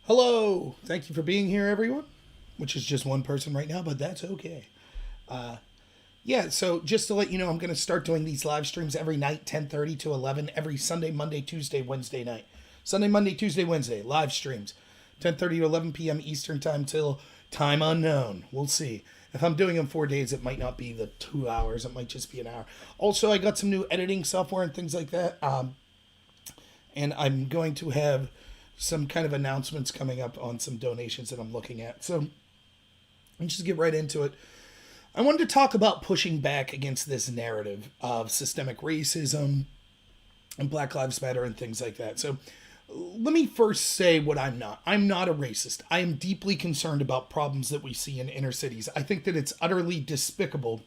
Hello. Thank you for being here, everyone. Which is just one person right now, but that's okay. Uh, yeah. So just to let you know, I'm going to start doing these live streams every night, 10:30 to 11, every Sunday, Monday, Tuesday, Wednesday night. Sunday, Monday, Tuesday, Wednesday live streams, 10:30 to 11 p.m. Eastern time till time unknown. We'll see. If I'm doing them 4 days, it might not be the 2 hours. It might just be an hour. Also, I got some new editing software and things like that. And I'm going to have some kind of announcements coming up on some donations that I'm looking at. So let's just get right into it. I wanted to talk about pushing back against this narrative of systemic racism and Black Lives Matter and things like that. So let me first say what I'm not. I'm not a racist. I am deeply concerned about problems that we see in inner cities. I think that it's utterly despicable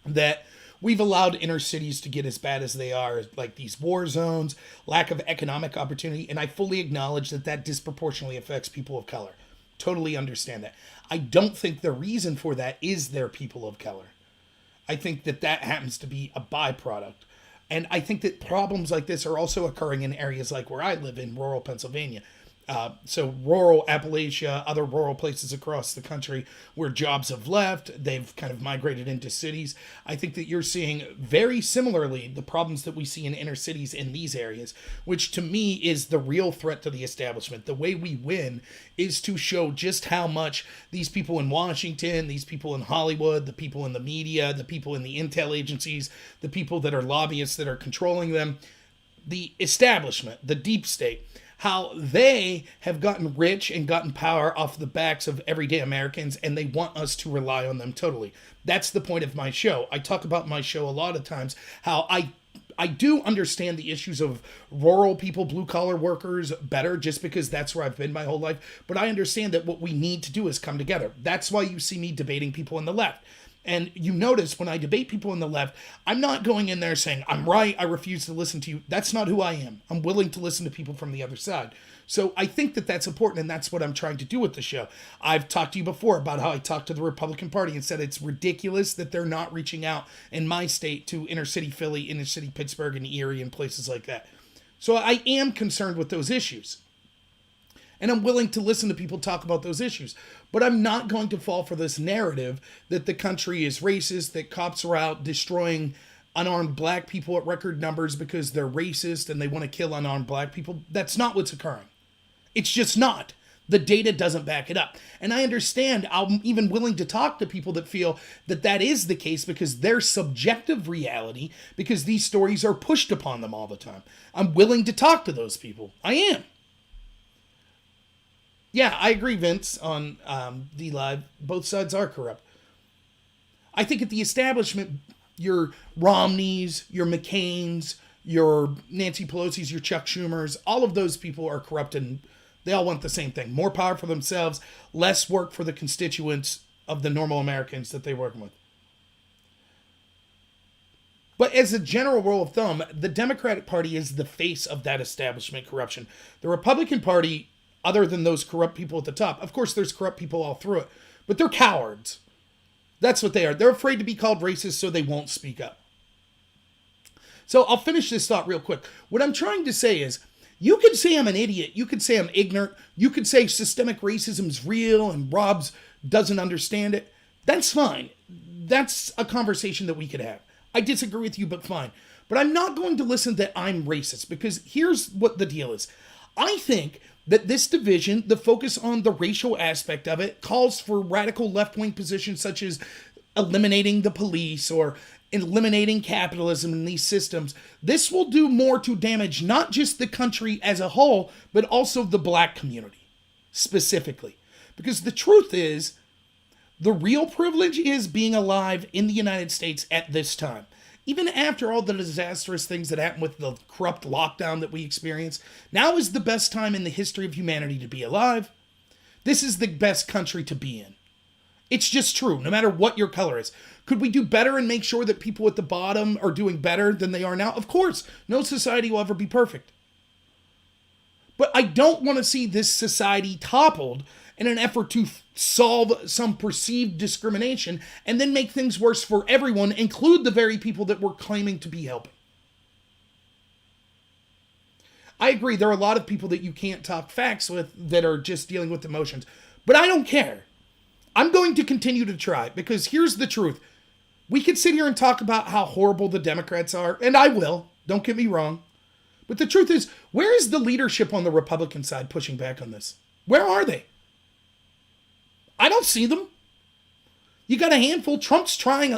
that we've allowed inner cities to get as bad as they are, like these war zones, lack of economic opportunity, and I fully acknowledge that that disproportionately affects people of color. Totally understand that. I don't think the reason for that is their people of color. I think that that happens to be a byproduct. And I think that problems like this are also occurring in areas like where I live in rural Pennsylvania. So rural Appalachia, other rural places across the country where jobs have left, they've kind of migrated into cities. I think that you're seeing very similarly the problems that we see in inner cities in these areas, which to me is the real threat to the establishment. The way we win is to show just how much these people in Washington, these people in Hollywood, the people in the media, the people in the intel agencies, the people that are lobbyists that are controlling them, the establishment, the deep state, how they have gotten rich and gotten power off the backs of everyday Americans, and they want us to rely on them totally. That's the point of my show. I talk about my show a lot of times, how I do understand the issues of rural people, blue collar workers better just because that's where I've been my whole life. But I understand that what we need to do is come together. That's why you see me debating people on the left. And you notice when I debate people on the left, I'm not going in there saying, I'm right, I refuse to listen to you. That's not who I am. I'm willing to listen to people from the other side. So I think that that's important, and that's what I'm trying to do with the show. I've talked to you before about how I talked to the Republican Party and said it's ridiculous that they're not reaching out in my state to inner city Philly, inner city Pittsburgh, and Erie, and places like that. So I am concerned with those issues. And I'm willing to listen to people talk about those issues. But I'm not going to fall for this narrative that the country is racist, that cops are out destroying unarmed black people at record numbers because they're racist and they want to kill unarmed black people. That's not what's occurring. It's just not. The data doesn't back it up. And I understand, I'm even willing to talk to people that feel that that is the case because their subjective reality, because these stories are pushed upon them all the time. I'm willing to talk to those people. I am. Yeah, I agree, Vince, on the live. Both sides are corrupt. I think at the establishment, your Romneys, your McCains, your Nancy Pelosi's, your Chuck Schumers, all of those people are corrupt and they all want the same thing. More power for themselves, less work for the constituents of the normal Americans that they're working with. But as a general rule of thumb, the Democratic Party is the face of that establishment corruption. The Republican Party, other than those corrupt people at the top, of course there's corrupt people all through it, but they're cowards. That's what they are. They're afraid to be called racist, so they won't speak up. So I'll finish this thought real quick. What I'm trying to say is, you could say I'm an idiot. You could say I'm ignorant. You could say systemic racism is real and Rob's doesn't understand it. That's fine. That's a conversation that we could have. I disagree with you, but fine. But I'm not going to listen that I'm racist, because here's what the deal is. I think that this division, the focus on the racial aspect of it, calls for radical left-wing positions such as eliminating the police or eliminating capitalism in these systems. This will do more to damage not just the country as a whole, but also the black community specifically. Because the truth is, the real privilege is being alive in the United States at this time. Even after all the disastrous things that happened with the corrupt lockdown that we experienced, now is the best time in the history of humanity to be alive. This is the best country to be in. It's just true, no matter what your color is. Could we do better and make sure that people at the bottom are doing better than they are now? Of course, no society will ever be perfect. But I don't want to see this society toppled in an effort to solve some perceived discrimination and then make things worse for everyone, include the very people that we're claiming to be helping. I agree, there are a lot of people that you can't talk facts with that are just dealing with emotions. But I don't care. I'm going to continue to try, because here's the truth. We could sit here and talk about how horrible the Democrats are, and I will. Don't get me wrong. But the truth is, where is the leadership on the Republican side pushing back on this? Where are they? I don't see them. You got a handful. Trump's trying,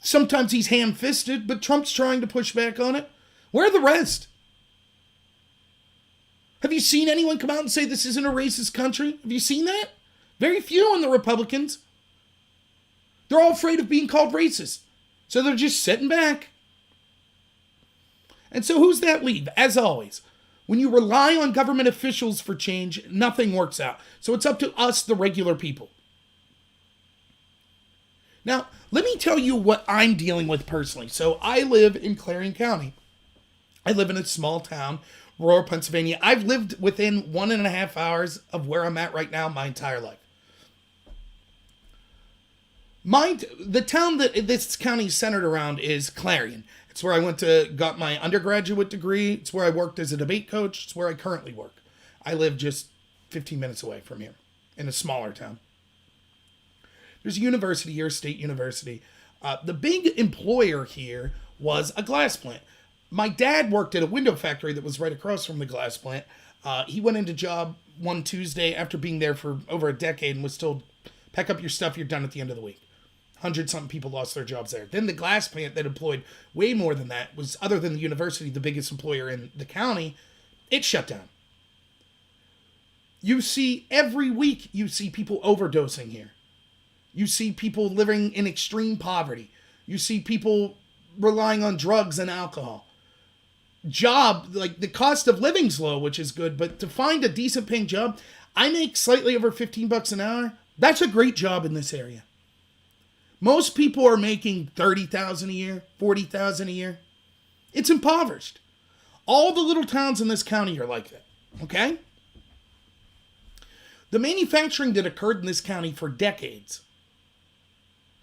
sometimes he's ham-fisted, but Trump's trying to push back on it. Where are the rest? Have you seen anyone come out and say this isn't a racist country? Have you seen that? Very few in the Republicans. They're all afraid of being called racist. So they're just sitting back. And so who's that leave? As always, when you rely on government officials for change, nothing works out. So it's up to us, the regular people. Now, let me tell you what I'm dealing with personally. So I live in Clarion County. I live in a small town, rural Pennsylvania. I've lived within 1.5 hours of where I'm at right now my entire life. The town that this county is centered around is Clarion. It's where I got my undergraduate degree. It's where I worked as a debate coach. It's where I currently work. I live just 15 minutes away from here in a smaller town. There's a university here, State University. The big employer here was a glass plant. My dad worked at a window factory that was right across from the glass plant. He went into job one Tuesday after being there for over a decade and was told, pack up your stuff, you're done at the end of the week. 100-something people lost their jobs there. Then the glass plant that employed way more than that was, other than the university, the biggest employer in the county. It shut down. Every week, you see people overdosing here. You see people living in extreme poverty. You see people relying on drugs and alcohol. The cost of living's low, which is good, but to find a decent paying job, I make slightly over $15 an hour. That's a great job in this area. Most people are making $30,000 a year, $40,000 a year. It's impoverished. All the little towns in this county are like that, okay? The manufacturing that occurred in this county for decades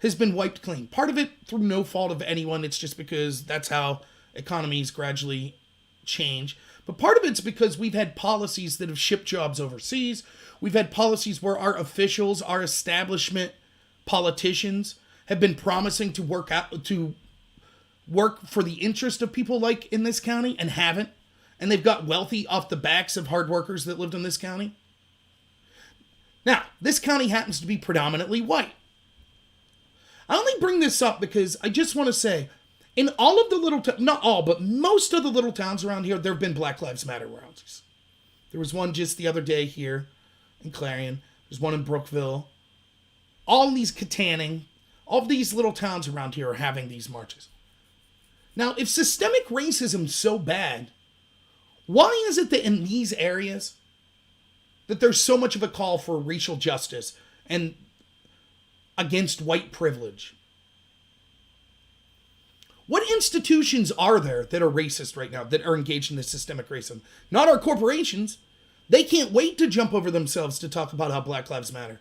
has been wiped clean. Part of it through no fault of anyone. It's just because that's how economies gradually change. But part of it's because we've had policies that have shipped jobs overseas. We've had policies where our officials, our establishment politicians have been promising to work for the interest of people like in this county and haven't. And they've got wealthy off the backs of hard workers that lived in this county. Now, this county happens to be predominantly white. I only bring this up because I just want to say, in all of the little towns, not all, but most of the little towns around here, there have been Black Lives Matter rallies. There was one just the other day here in Clarion. There's one in Brookville. All these Katanning, all of these little towns around here are having these marches. Now, if systemic racism is so bad, why is it that in these areas that there's so much of a call for racial justice and against white privilege? What institutions are there that are racist right now, that are engaged in this systemic racism? Not our corporations. They can't wait to jump over themselves to talk about how Black Lives Matter.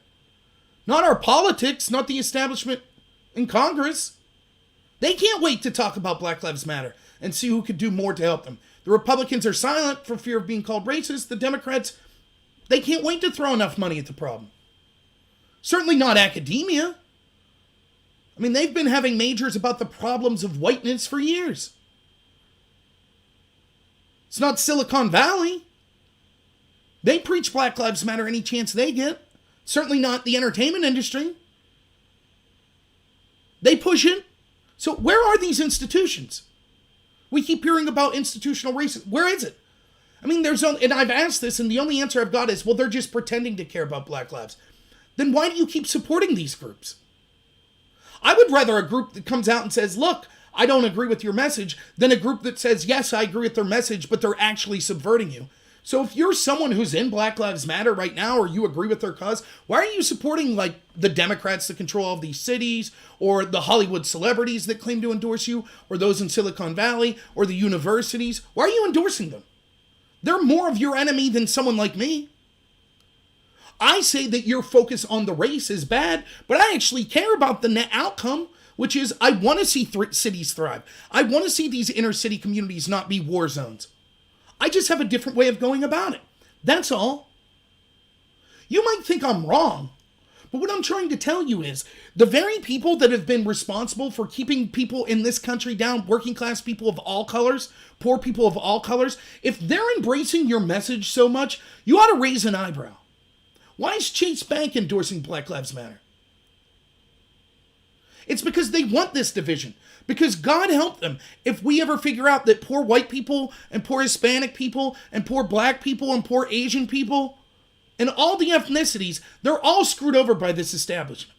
Not our politics, not the establishment in Congress. They can't wait to talk about Black Lives Matter and see who could do more to help them. The Republicans are silent for fear of being called racist. The Democrats, they can't wait to throw enough money at the problem. Certainly not academia. I mean, they've been having majors about the problems of whiteness for years. It's not Silicon Valley. They preach Black Lives Matter any chance they get. Certainly not the entertainment industry. They push it. So where are these institutions? We keep hearing about institutional racism. Where is it? I mean, and I've asked this, and the only answer I've got is, well, they're just pretending to care about Black lives. Then why do you keep supporting these groups? I would rather a group that comes out and says, look, I don't agree with your message, than a group that says, yes, I agree with their message, but they're actually subverting you. So if you're someone who's in Black Lives Matter right now, or you agree with their cause, why are you supporting like the Democrats that control all these cities, or the Hollywood celebrities that claim to endorse you, or those in Silicon Valley, or the universities? Why are you endorsing them? They're more of your enemy than someone like me. I say that your focus on the race is bad, but I actually care about the net outcome, which is I want to see cities thrive. I want to see these inner city communities not be war zones. I just have a different way of going about it. That's all. You might think I'm wrong, but what I'm trying to tell you is the very people that have been responsible for keeping people in this country down, working class people of all colors, poor people of all colors, if they're embracing your message so much, you ought to raise an eyebrow. Why is Chase Bank endorsing Black Lives Matter? It's because they want this division. Because God help them if we ever figure out that poor white people and poor Hispanic people and poor black people and poor Asian people and all the ethnicities, they're all screwed over by this establishment.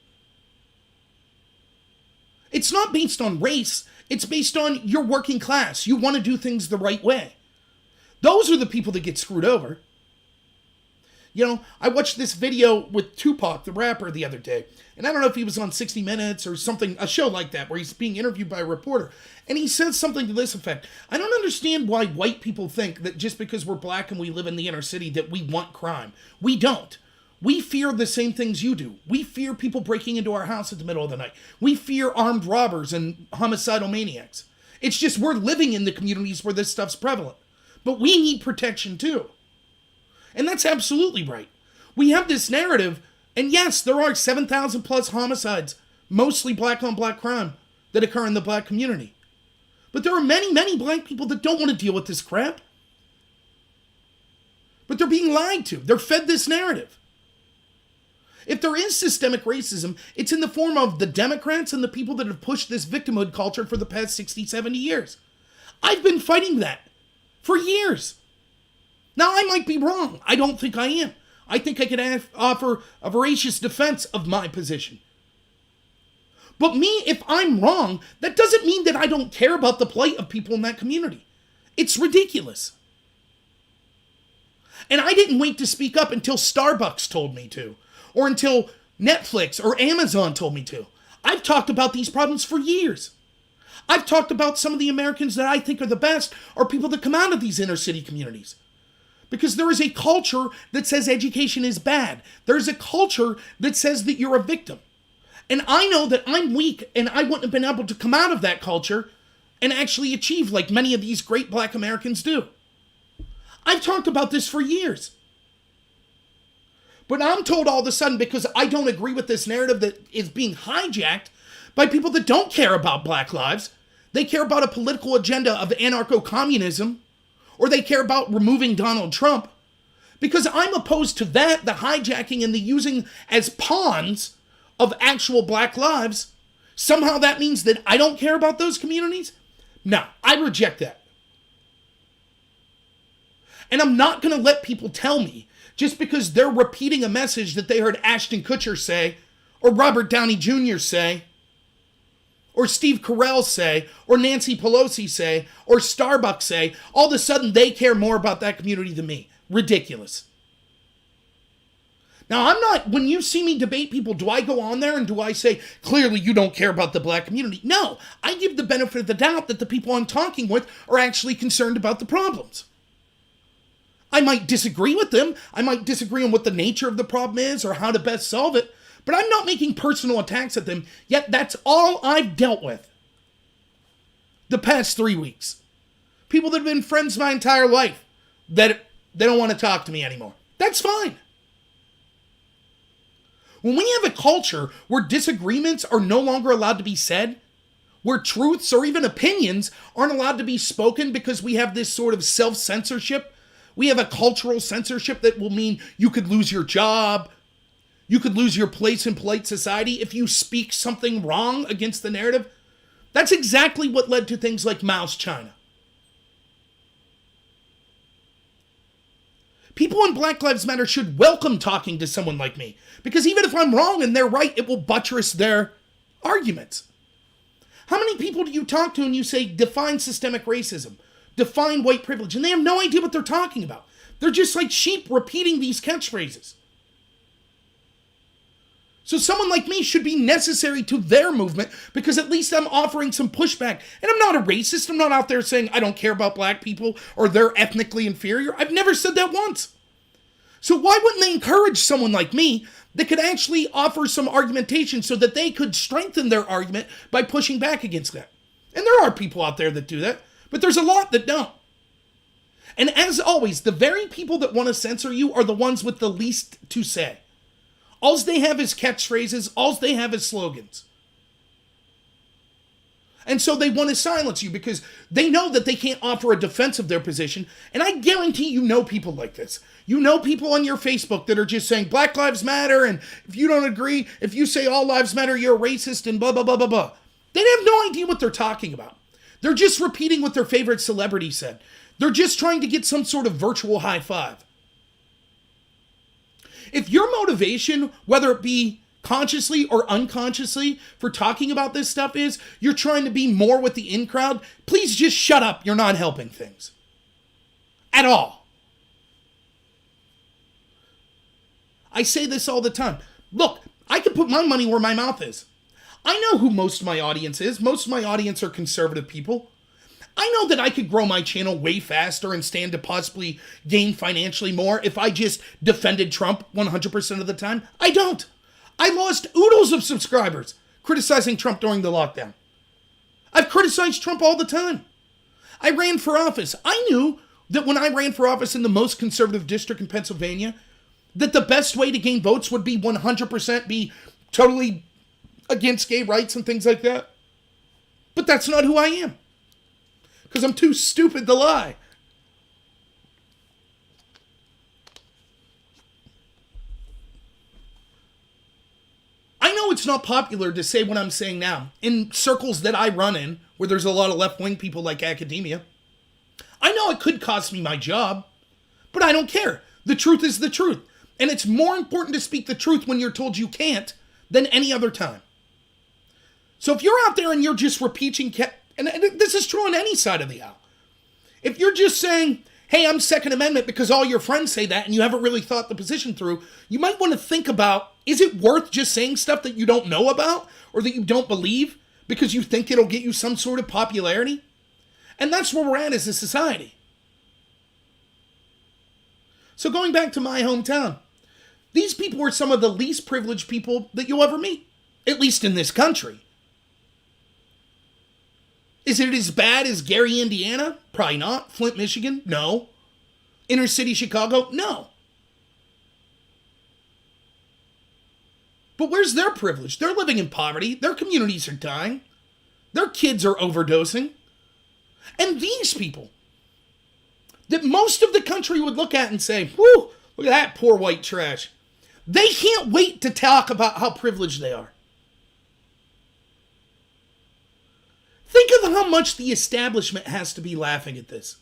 It's not based on race. It's based on your working class. You want to do things the right way. Those are the people that get screwed over. You know, I watched this video with Tupac, the rapper, the other day. And I don't know if he was on 60 Minutes or something, a show like that, where he's being interviewed by a reporter. And he says something to this effect. I don't understand why white people think that just because we're black and we live in the inner city that we want crime. We don't. We fear the same things you do. We fear people breaking into our house at the middle of the night. We fear armed robbers and homicidal maniacs. It's just we're living in the communities where this stuff's prevalent. But we need protection too. And that's absolutely right. We have this narrative, and yes, there are 7,000 plus homicides, mostly black on black crime, that occur in the black community. But there are many, many black people that don't want to deal with this crap. But they're being lied to. They're fed this narrative. If there is systemic racism, it's in the form of the Democrats and the people that have pushed this victimhood culture for the past 60, 70 years. I've been fighting that for years. Now, I might be wrong. I don't think I am. I think I can offer a veracious defense of my position. But me, if I'm wrong, that doesn't mean that I don't care about the plight of people in that community. It's ridiculous. And I didn't wait to speak up until Starbucks told me to, or until Netflix or Amazon told me to. I've talked about these problems for years. I've talked about some of the Americans that I think are the best are people that come out of these inner city communities. Because there is a culture that says education is bad. There's a culture that says that you're a victim. And I know that I'm weak and I wouldn't have been able to come out of that culture and actually achieve like many of these great black Americans do. I've talked about this for years. But I'm told all of a sudden, because I don't agree with this narrative that is being hijacked by people that don't care about black lives, they care about a political agenda of anarcho-communism, or they care about removing Donald Trump. Because I'm opposed to that, the hijacking and the using as pawns of actual black lives. Somehow that means that I don't care about those communities? No, I reject that. And I'm not going to let people tell me, just because they're repeating a message that they heard Ashton Kutcher say, or Robert Downey Jr. say, or Steve Carell say, or Nancy Pelosi say, or Starbucks say, all of a sudden they care more about that community than me. Ridiculous. Now, I'm not, when you see me debate people, do I go on there and do I say, clearly you don't care about the black community? No, I give the benefit of the doubt that the people I'm talking with are actually concerned about the problems. I might disagree with them. I might disagree on what the nature of the problem is or how to best solve it. But I'm not making personal attacks at them, yet that's all I've dealt with the past 3 weeks. People that have been friends my entire life, that they don't want to talk to me anymore. That's fine. When we have a culture where disagreements are no longer allowed to be said, where truths or even opinions aren't allowed to be spoken because we have this sort of self-censorship, we have a cultural censorship that will mean you could lose your job, you could lose your place in polite society if you speak something wrong against the narrative. That's exactly what led to things like Mao's China. People in Black Lives Matter should welcome talking to someone like me, because even if I'm wrong and they're right, it will buttress their arguments. How many people do you talk to and you say, define systemic racism, define white privilege, and they have no idea what they're talking about? They're just like sheep repeating these catchphrases. So someone like me should be necessary to their movement because at least I'm offering some pushback. And I'm not a racist. I'm not out there saying I don't care about black people or they're ethnically inferior. I've never said that once. So why wouldn't they encourage someone like me that could actually offer some argumentation so that they could strengthen their argument by pushing back against that? And there are people out there that do that, but there's a lot that don't. And as always, the very people that want to censor you are the ones with the least to say. All they have is catchphrases. All they have is slogans. And so they want to silence you because they know that they can't offer a defense of their position. And I guarantee you know people like this. You know people on your Facebook that are just saying Black Lives Matter, and if you don't agree, if you say all lives matter, you're a racist, and blah, blah, blah, blah, blah. They have no idea what they're talking about. They're just repeating what their favorite celebrity said. They're just trying to get some sort of virtual high five. If your motivation, whether it be consciously or unconsciously, for talking about this stuff is you're trying to be more with the in crowd, please just shut up. You're not helping things. At all. I say this all the time. Look, I can put my money where my mouth is. I know who most of my audience is. Most of my audience are conservative people. I know that I could grow my channel way faster and stand to possibly gain financially more if I just defended Trump 100% of the time. I don't. I lost oodles of subscribers criticizing Trump during the lockdown. I've criticized Trump all the time. I ran for office. I knew that when I ran for office in the most conservative district in Pennsylvania, that the best way to gain votes would be 100% be totally against gay rights and things like that. But that's not who I am. Because I'm too stupid to lie. I know it's not popular to say what I'm saying now. In circles that I run in, where there's a lot of left-wing people like academia, I know it could cost me my job, but I don't care. The truth is the truth. And it's more important to speak the truth when you're told you can't than any other time. So if you're out there and you're just repeating, and this is true on any side of the aisle, if you're just saying, hey, I'm Second Amendment because all your friends say that and you haven't really thought the position through, you might want to think about, is it worth just saying stuff that you don't know about or that you don't believe because you think it'll get you some sort of popularity? And that's where we're at as a society. So going back to my hometown, these people are some of the least privileged people that you'll ever meet, at least in this country. Is it as bad as Gary, Indiana? Probably not. Flint, Michigan? No. Inner city Chicago? No. But where's their privilege? They're living in poverty. Their communities are dying. Their kids are overdosing. And these people that most of the country would look at and say, whew, look at that poor white trash. They can't wait to talk about how privileged they are. Think of how much the establishment has to be laughing at this.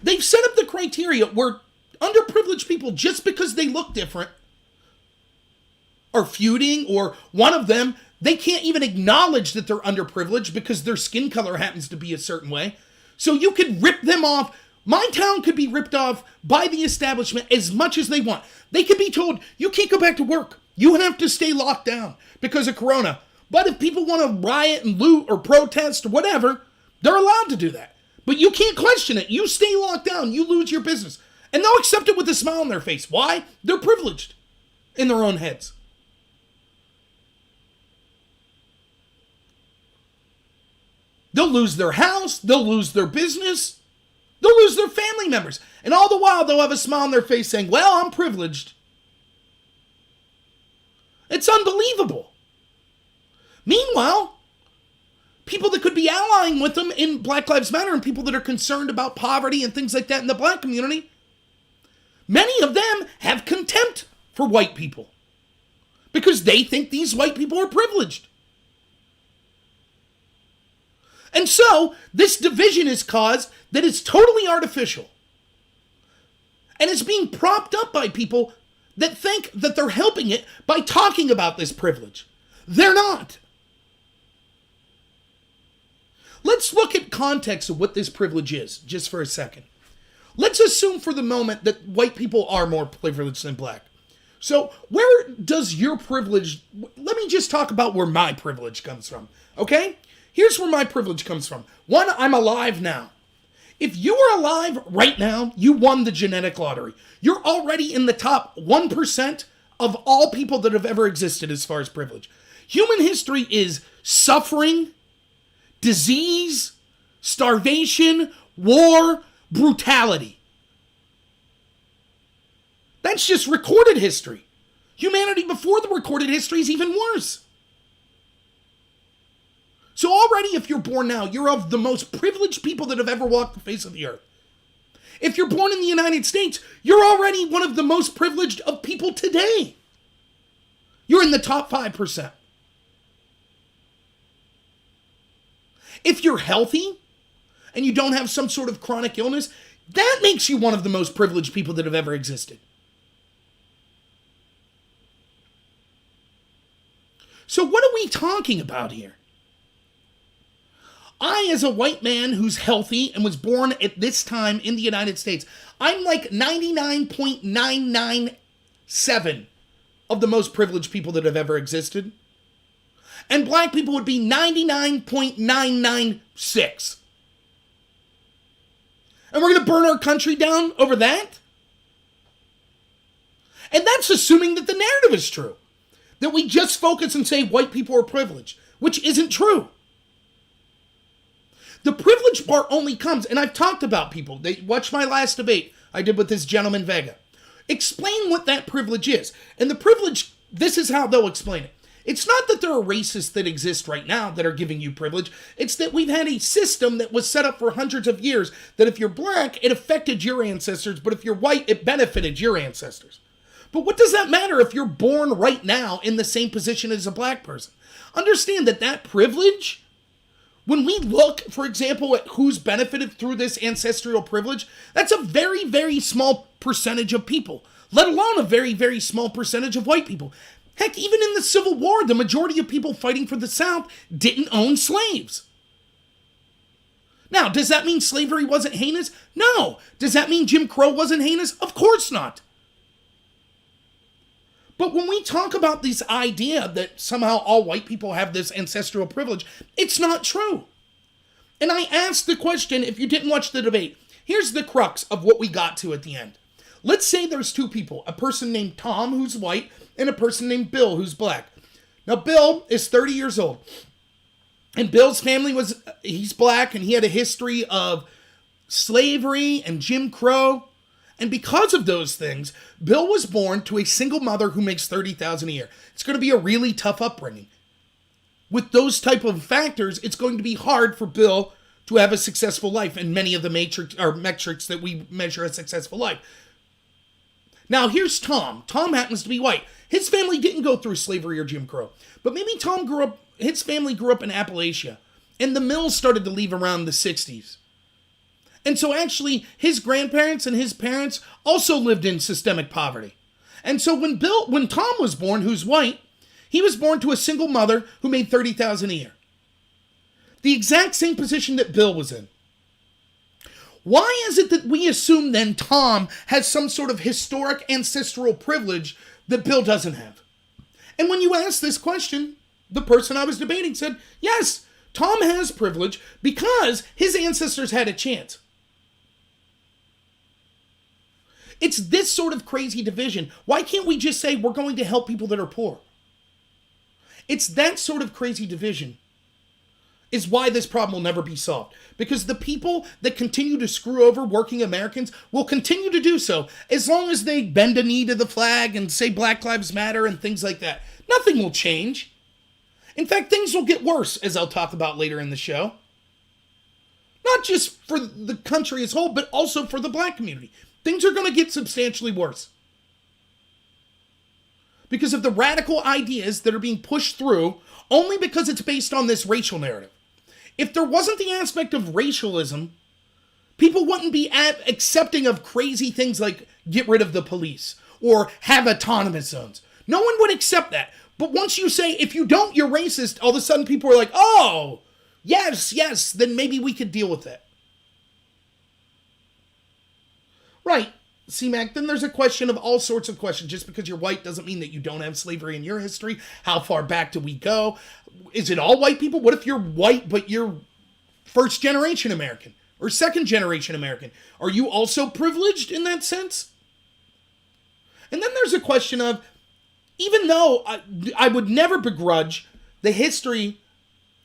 They've set up the criteria where underprivileged people, just because they look different, are feuding, or one of them, they can't even acknowledge that they're underprivileged because their skin color happens to be a certain way. So you could rip them off. My town could be ripped off by the establishment as much as they want. They could be told, you can't go back to work. You have to stay locked down because of Corona. But if people want to riot and loot or protest or whatever, they're allowed to do that. But you can't question it. You stay locked down. You lose your business. And they'll accept it with a smile on their face. Why? They're privileged in their own heads. They'll lose their house. They'll lose their business. They'll lose their family members. And all the while, they'll have a smile on their face saying, well, I'm privileged. It's unbelievable. Meanwhile, people that could be allying with them in Black Lives Matter and people that are concerned about poverty and things like that in the black community, many of them have contempt for white people because they think these white people are privileged. And so, this division is caused that is totally artificial. And it's being propped up by people that think that they're helping it by talking about this privilege. They're not. Let's look at context of what this privilege is, just for a second. Let's assume for the moment that white people are more privileged than black. So where does your privilege, let me just talk about where my privilege comes from, okay? Here's where my privilege comes from. One, I'm alive now. If you are alive right now, you won the genetic lottery. You're already in the top 1% of all people that have ever existed as far as privilege. Human history is suffering, disease, starvation, war, brutality. That's just recorded history. Humanity before the recorded history is even worse. So already, if you're born now, you're of the most privileged people that have ever walked the face of the earth. If you're born in the United States, you're already one of the most privileged of people today. You're in the top 5%. If you're healthy and you don't have some sort of chronic illness, that makes you one of the most privileged people that have ever existed. So what are we talking about here? I, as a white man who's healthy and was born at this time in the United States, I'm like 99.997 of the most privileged people that have ever existed. And black people would be 99.996. And we're going to burn our country down over that? And that's assuming that the narrative is true. That we just focus and say white people are privileged, which isn't true. The privilege part only comes, and I've talked about people. They watch my last debate I did with this gentleman Vega. Explain what that privilege is. And the privilege, this is how they'll explain it. It's not that there are racists that exist right now that are giving you privilege. It's that we've had a system that was set up for hundreds of years that if you're black, it affected your ancestors, but if you're white, it benefited your ancestors. But what does that matter if you're born right now in the same position as a black person? Understand that that privilege, when we look, for example, at who's benefited through this ancestral privilege, that's a very, very small percentage of people, let alone a very, very small percentage of white people. Heck, even in the Civil War, the majority of people fighting for the South didn't own slaves. Now, does that mean slavery wasn't heinous? No. Does that mean Jim Crow wasn't heinous? Of course not. But when we talk about this idea that somehow all white people have this ancestral privilege, it's not true. And I asked the question, if you didn't watch the debate, here's the crux of what we got to at the end. Let's say there's two people, a person named Tom, who's white, and a person named Bill, who's black. Now, Bill is 30 years old. And Bill's family he's black, and he had a history of slavery and Jim Crow. And because of those things, Bill was born to a single mother who makes $30,000 a year. It's going to be a really tough upbringing. With those type of factors, it's going to be hard for Bill to have a successful life in many of the metrics that we measure a successful life. Now, here's Tom. Tom happens to be white. His family didn't go through slavery or Jim Crow. But maybe his family grew up in Appalachia. And the mills started to leave around the 60s. And so actually, his grandparents and his parents also lived in systemic poverty. And so when Tom was born, who's white, he was born to a single mother who made $30,000 a year. The exact same position that Bill was in. Why is it that we assume then Tom has some sort of historic ancestral privilege that Bill doesn't have? And when you ask this question, the person I was debating said, yes, Tom has privilege because his ancestors had a chance. It's this sort of crazy division. Why can't we just say we're going to help people that are poor? It's that sort of crazy division is why this problem will never be solved. Because the people that continue to screw over working Americans will continue to do so as long as they bend a knee to the flag and say Black Lives Matter and things like that. Nothing will change. In fact, things will get worse, as I'll talk about later in the show. Not just for the country as a whole, but also for the black community. Things are going to get substantially worse. Because of the radical ideas that are being pushed through only because it's based on this racial narrative. If there wasn't the aspect of racialism, people wouldn't be accepting of crazy things like get rid of the police or have autonomous zones. No one would accept that. But once you say, if you don't, you're racist, all of a sudden people are like, oh, yes, then maybe we could deal with it. Right. C-Mac, then there's a question of all sorts of questions. Just because you're white doesn't mean that you don't have slavery in your history. How far back do we go? Is it all white people? What if you're white, but you're first generation American or second generation American? Are you also privileged in that sense? And then there's a question of, even though I would never begrudge the history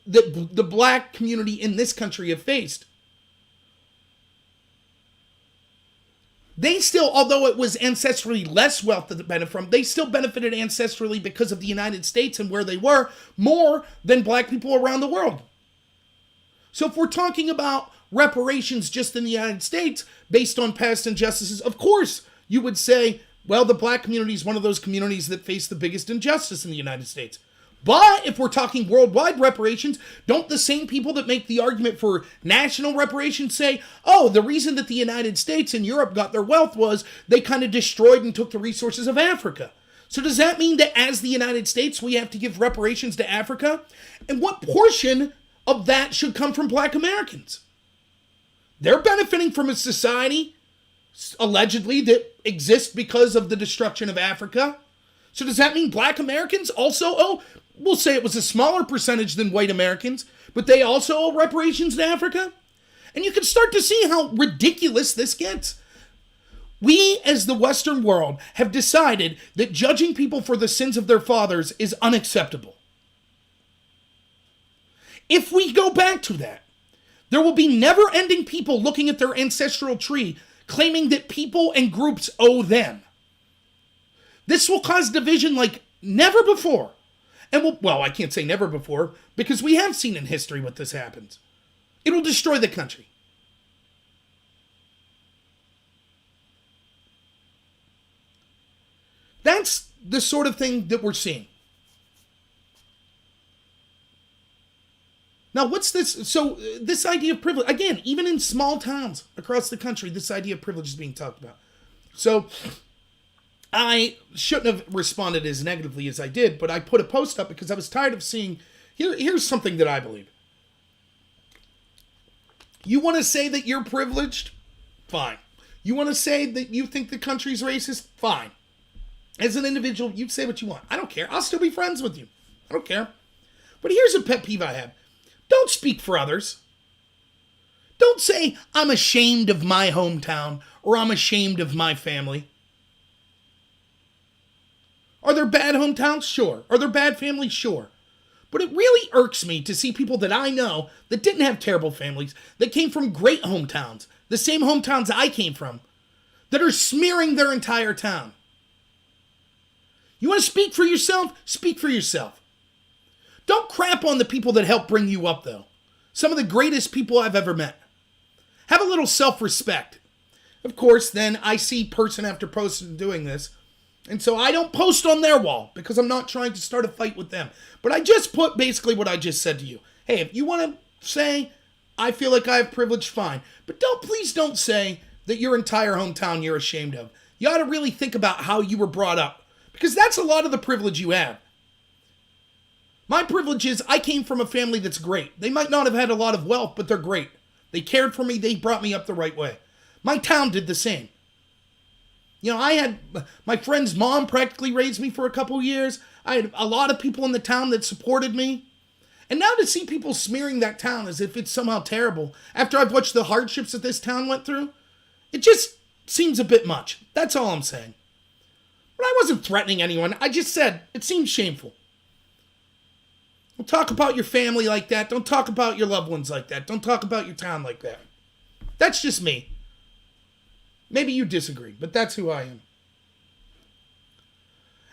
that the black community in this country have faced, They still, although it was ancestrally less wealth that they benefited from, they still benefited ancestrally because of the United States and where they were more than black people around the world. So if we're talking about reparations just in the United States based on past injustices, of course you would say, well, the black community is one of those communities that face the biggest injustice in the United States. But if we're talking worldwide reparations, don't the same people that make the argument for national reparations say, oh, the reason that the United States and Europe got their wealth was they kind of destroyed and took the resources of Africa? So does that mean that as the United States, we have to give reparations to Africa? And what portion of that should come from black Americans? They're benefiting from a society, allegedly, that exists because of the destruction of Africa. So does that mean black Americans also we'll say it was a smaller percentage than white Americans, but they also owe reparations to Africa? And you can start to see how ridiculous this gets. We, as the Western world, have decided that judging people for the sins of their fathers is unacceptable. If we go back to that, there will be never-ending people looking at their ancestral tree claiming that people and groups owe them. This will cause division like never before. And well, I can't say never before, because we have seen in history what this happens. It will destroy the country. That's the sort of thing that we're seeing. Now, what's this? So, this idea of privilege, again, even in small towns across the country, this idea of privilege is being talked about. So, I shouldn't have responded as negatively as I did, but I put a post up because I was tired of seeing, here's something that I believe. You want to say that you're privileged? Fine. You want to say that you think the country's racist? Fine. As an individual, you say what you want. I don't care. I'll still be friends with you. I don't care. But here's a pet peeve I have. Don't speak for others. Don't say, I'm ashamed of my hometown, or I'm ashamed of my family. Are there bad hometowns? Sure. Are there bad families? Sure. But it really irks me to see people that I know that didn't have terrible families, that came from great hometowns, the same hometowns I came from, that are smearing their entire town. You want to speak for yourself? Speak for yourself. Don't crap on the people that helped bring you up, though. Some of the greatest people I've ever met. Have a little self-respect. Of course, then I see person after person doing this. And so I don't post on their wall because I'm not trying to start a fight with them. But I just put basically what I just said to you. Hey, if you want to say, I feel like I have privilege, fine. But please don't say that your entire hometown you're ashamed of. You ought to really think about how you were brought up. Because that's a lot of the privilege you have. My privilege is I came from a family that's great. They might not have had a lot of wealth, but they're great. They cared for me. They brought me up the right way. My town did the same. You know, I had my friend's mom practically raised me for a couple years. I had a lot of people in the town that supported me. And now to see people smearing that town as if it's somehow terrible, after I've watched the hardships that this town went through, it just seems a bit much. That's all I'm saying. But I wasn't threatening anyone. I just said it seems shameful. Don't talk about your family like that. Don't talk about your loved ones like that. Don't talk about your town like that. That's just me. Maybe you disagree, but that's who I am.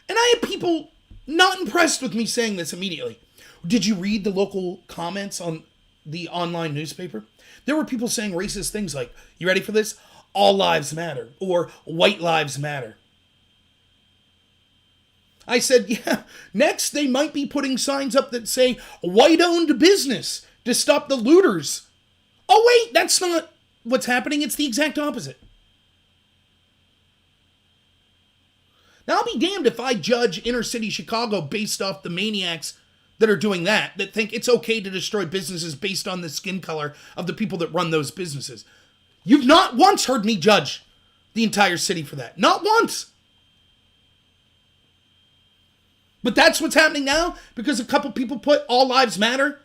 And I had people not impressed with me saying this immediately. Did you read the local comments on the online newspaper? There were people saying racist things like, you ready for this? All lives matter, or white lives matter. I said, yeah, next they might be putting signs up that say, white-owned business to stop the looters. Oh, wait, that's not what's happening. It's the exact opposite. Now, I'll be damned if I judge inner city Chicago based off the maniacs that are doing that think it's okay to destroy businesses based on the skin color of the people that run those businesses. You've not once heard me judge the entire city for that. Not once. But that's what's happening now because a couple people put all lives matter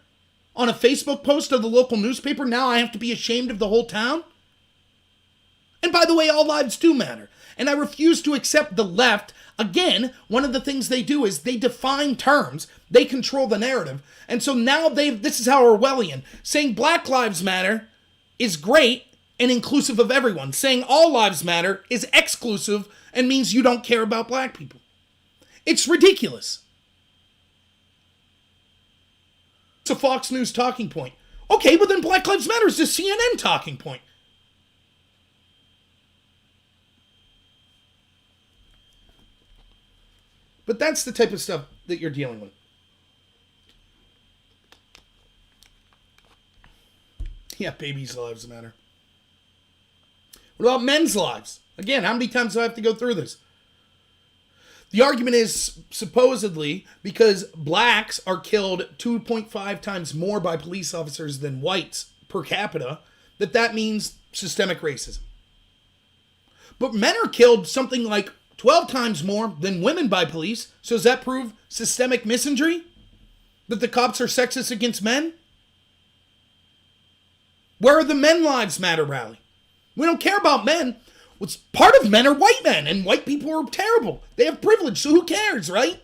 on a Facebook post of the local newspaper. Now I have to be ashamed of the whole town. And by the way, all lives do matter. And I refuse to accept the left. Again, one of the things they do is they define terms. They control the narrative. And so now this is how Orwellian. Saying Black Lives Matter is great and inclusive of everyone. Saying all lives matter is exclusive and means you don't care about black people. It's ridiculous. It's a Fox News talking point. Okay, but then Black Lives Matter is a CNN talking point. But that's the type of stuff that you're dealing with. Yeah, babies' lives matter. What about men's lives? Again, how many times do I have to go through this? The argument is supposedly because blacks are killed 2.5 times more by police officers than whites per capita, that means systemic racism. But men are killed something like 12 times more than women by police. So does that prove systemic misandry? That the cops are sexist against men? Where are the Men Lives Matter rally? We don't care about men. What's part of men are white men, and white people are terrible. They have privilege, so who cares, right?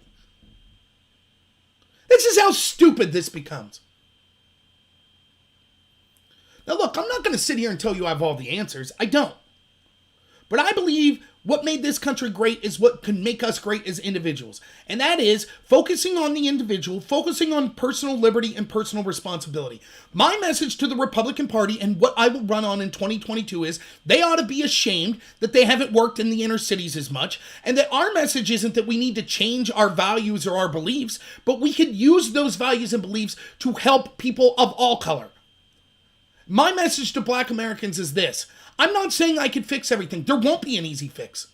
This is how stupid this becomes. Now look, I'm not going to sit here and tell you I have all the answers. I don't. But I believe what made this country great is what can make us great as individuals. And that is focusing on the individual, focusing on personal liberty and personal responsibility. My message to the Republican Party and what I will run on in 2022 is they ought to be ashamed that they haven't worked in the inner cities as much, and that our message isn't that we need to change our values or our beliefs, but we could use those values and beliefs to help people of all color. My message to Black Americans is this. I'm not saying I could fix everything. There won't be an easy fix.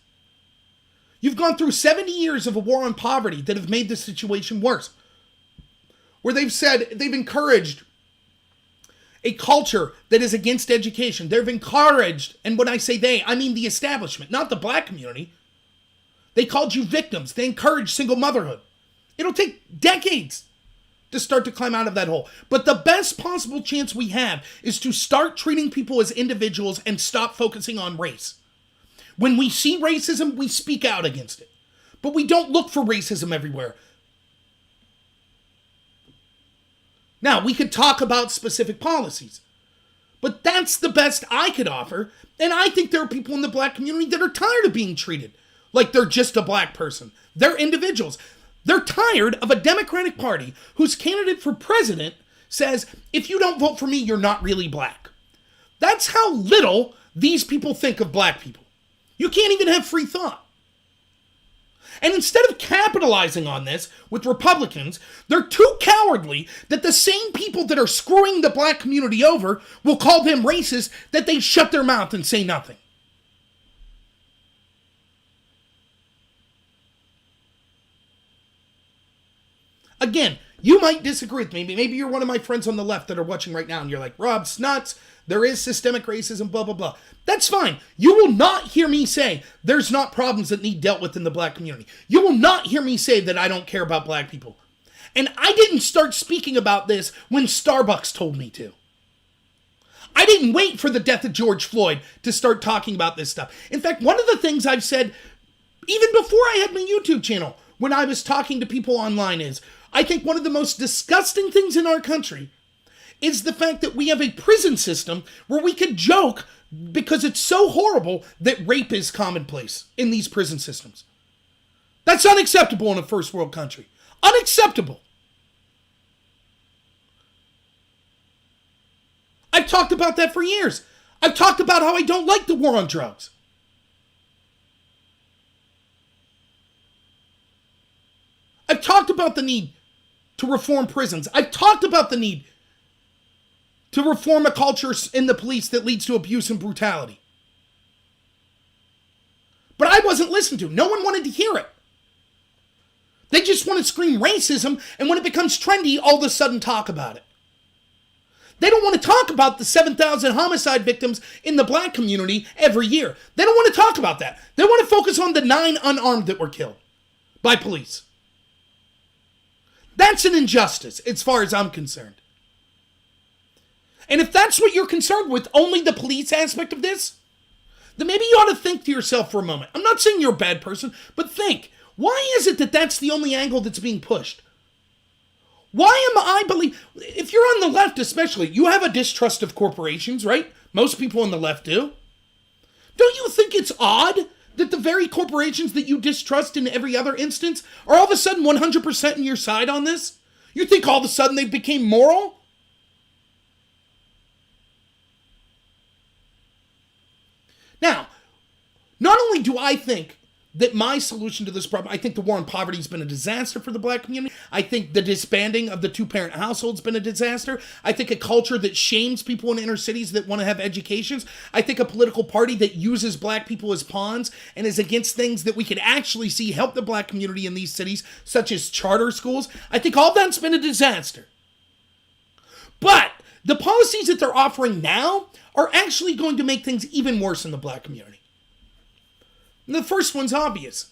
You've gone through 70 years of a war on poverty that have made the situation worse. Where they've encouraged a culture that is against education. They've encouraged, and when I say they, I mean the establishment, not the black community. They called you victims. They encouraged single motherhood. It'll take decades to start to climb out of that hole. But the best possible chance we have is to start treating people as individuals and stop focusing on race. When we see racism, we speak out against it. But we don't look for racism everywhere. Now, we could talk about specific policies, but that's the best I could offer. And I think there are people in the black community that are tired of being treated like they're just a black person. They're individuals. They're tired of a Democratic Party whose candidate for president says, if you don't vote for me, you're not really black. That's how little these people think of black people. You can't even have free thought. And instead of capitalizing on this with Republicans, they're too cowardly that the same people that are screwing the black community over will call them racist, that they shut their mouth and say nothing. Again, you might disagree with me. Maybe you're one of my friends on the left that are watching right now and you're like, Rob's nuts. There is systemic racism, blah, blah, blah. That's fine. You will not hear me say there's not problems that need dealt with in the black community. You will not hear me say that I don't care about black people. And I didn't start speaking about this when Starbucks told me to. I didn't wait for the death of George Floyd to start talking about this stuff. In fact, one of the things I've said, even before I had my YouTube channel, when I was talking to people online is, I think one of the most disgusting things in our country is the fact that we have a prison system where we could joke because it's so horrible that rape is commonplace in these prison systems. That's unacceptable in a first world country. Unacceptable. I've talked about that for years. I've talked about how I don't like the war on drugs. I've talked about the need to reform prisons. I've talked about the need to reform a culture in the police that leads to abuse and brutality. But I wasn't listened to. No one wanted to hear it. They just want to scream racism, and when it becomes trendy, all of a sudden talk about it. They don't want to talk about the 7,000 homicide victims in the black community every year. They don't want to talk about that. They want to focus on the 9 unarmed that were killed by police. That's an injustice, as far as I'm concerned. And if that's what you're concerned with, only the police aspect of this, then maybe you ought to think to yourself for a moment. I'm not saying you're a bad person, but think, why is it that that's the only angle that's being pushed? Why am I if you're on the left especially, you have a distrust of corporations, right? Most people on the left do. Don't you think it's odd that the very corporations that you distrust in every other instance are all of a sudden 100% on your side on this? You think all of a sudden they became moral? Now, not only do I think that my solution to this problem, I think the war on poverty has been a disaster for the black community. I think the disbanding of the two-parent household has been a disaster. I think a culture that shames people in inner cities that want to have educations. I think a political party that uses black people as pawns and is against things that we could actually see help the black community in these cities, such as charter schools. I think all that's been a disaster. But the policies that they're offering now are actually going to make things even worse in the black community. And the first one's obvious.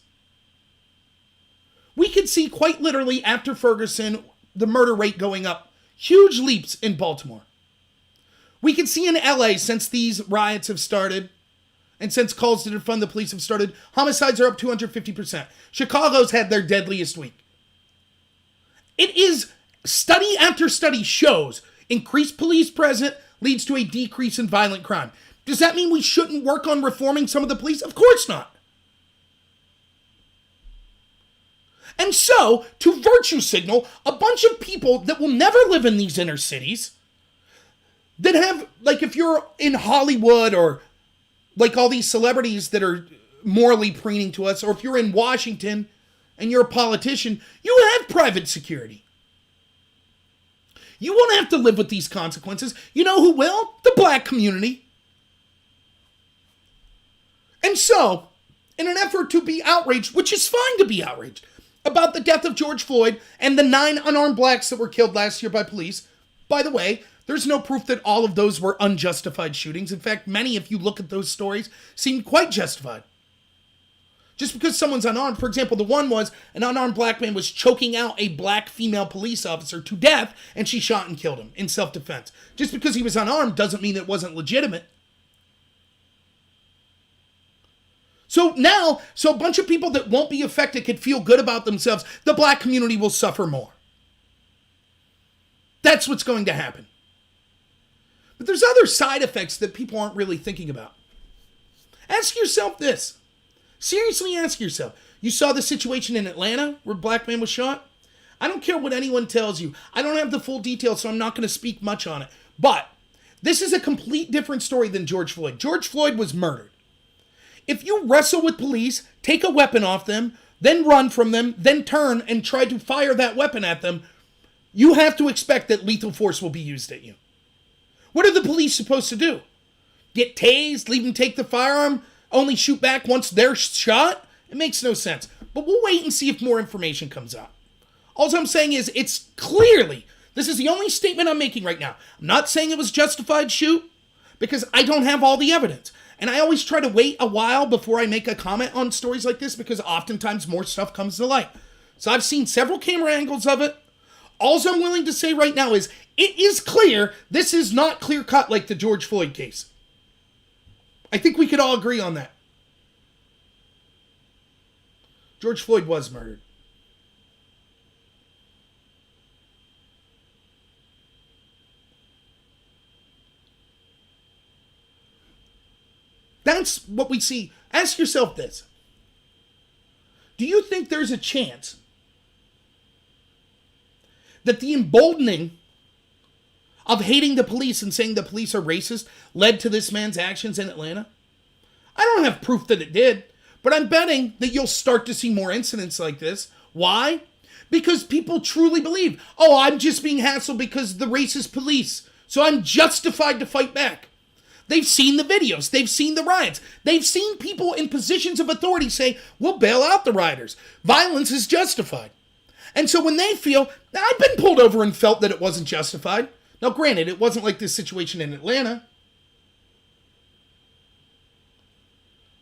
We could see quite literally after Ferguson, the murder rate going up. Huge leaps in Baltimore. We can see in LA, since these riots have started, and since calls to defund the police have started, homicides are up 250%. Chicago's had their deadliest week. It is, study after study shows, increased police presence leads to a decrease in violent crime. Does that mean we shouldn't work on reforming some of the police? Of course not. And so, to virtue signal, a bunch of people that will never live in these inner cities, that have, like if you're in Hollywood or like all these celebrities that are morally preening to us, or if you're in Washington and you're a politician, you have private security. You won't have to live with these consequences. You know who will? The black community. And so, in an effort to be outraged, which is fine to be outraged, about the death of George Floyd and the 9 unarmed blacks that were killed last year by police. By the way, there's no proof that all of those were unjustified shootings. In fact, many, if you look at those stories, seem quite justified. Just because someone's unarmed, for example, the one was an unarmed black man was choking out a black female police officer to death, and she shot and killed him in self-defense. Just because he was unarmed doesn't mean it wasn't legitimate. So now, a bunch of people that won't be affected could feel good about themselves. The black community will suffer more. That's what's going to happen. But there's other side effects that people aren't really thinking about. Ask yourself this. Seriously ask yourself. You saw the situation in Atlanta where a black man was shot? I don't care what anyone tells you. I don't have the full details, so I'm not going to speak much on it. But this is a complete different story than George Floyd. George Floyd was murdered. If you wrestle with police, take a weapon off them, then run from them, then turn and try to fire that weapon at them, you have to expect that lethal force will be used at you. What are the police supposed to do? Get tased, leave them take the firearm, only shoot back once they're shot? It makes no sense. But we'll wait and see if more information comes out. All I'm saying is it's clearly, this is the only statement I'm making right now. I'm not saying it was justified shoot because I don't have all the evidence. And I always try to wait a while before I make a comment on stories like this because oftentimes more stuff comes to light. So I've seen several camera angles of it. All I'm willing to say right now is it is clear this is not clear-cut like the George Floyd case. I think we could all agree on that. George Floyd was murdered. That's what we see. Ask yourself this. Do you think there's a chance that the emboldening of hating the police and saying the police are racist led to this man's actions in Atlanta? I don't have proof that it did, but I'm betting that you'll start to see more incidents like this. Why? Because people truly believe, oh, I'm just being hassled because of the racist police, so I'm justified to fight back. They've seen the videos. They've seen the riots. They've seen people in positions of authority say, we'll bail out the rioters. Violence is justified. And so when they feel, I've been pulled over and felt that it wasn't justified. Now, granted, it wasn't like this situation in Atlanta,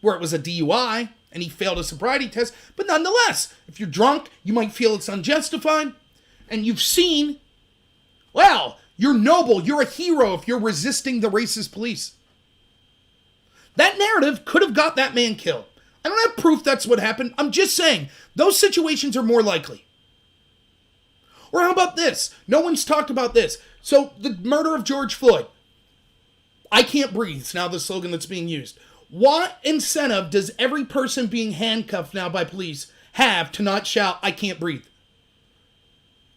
where it was a DUI and he failed a sobriety test. But nonetheless, if you're drunk, you might feel it's unjustified. And you've seen, well, you're noble, you're a hero if you're resisting the racist police. That narrative could have got that man killed. I don't have proof that's what happened. I'm just saying, those situations are more likely. Or how about this? No one's talked about this. So, the murder of George Floyd. I can't breathe is now the slogan that's being used. What incentive does every person being handcuffed now by police have to not shout, I can't breathe?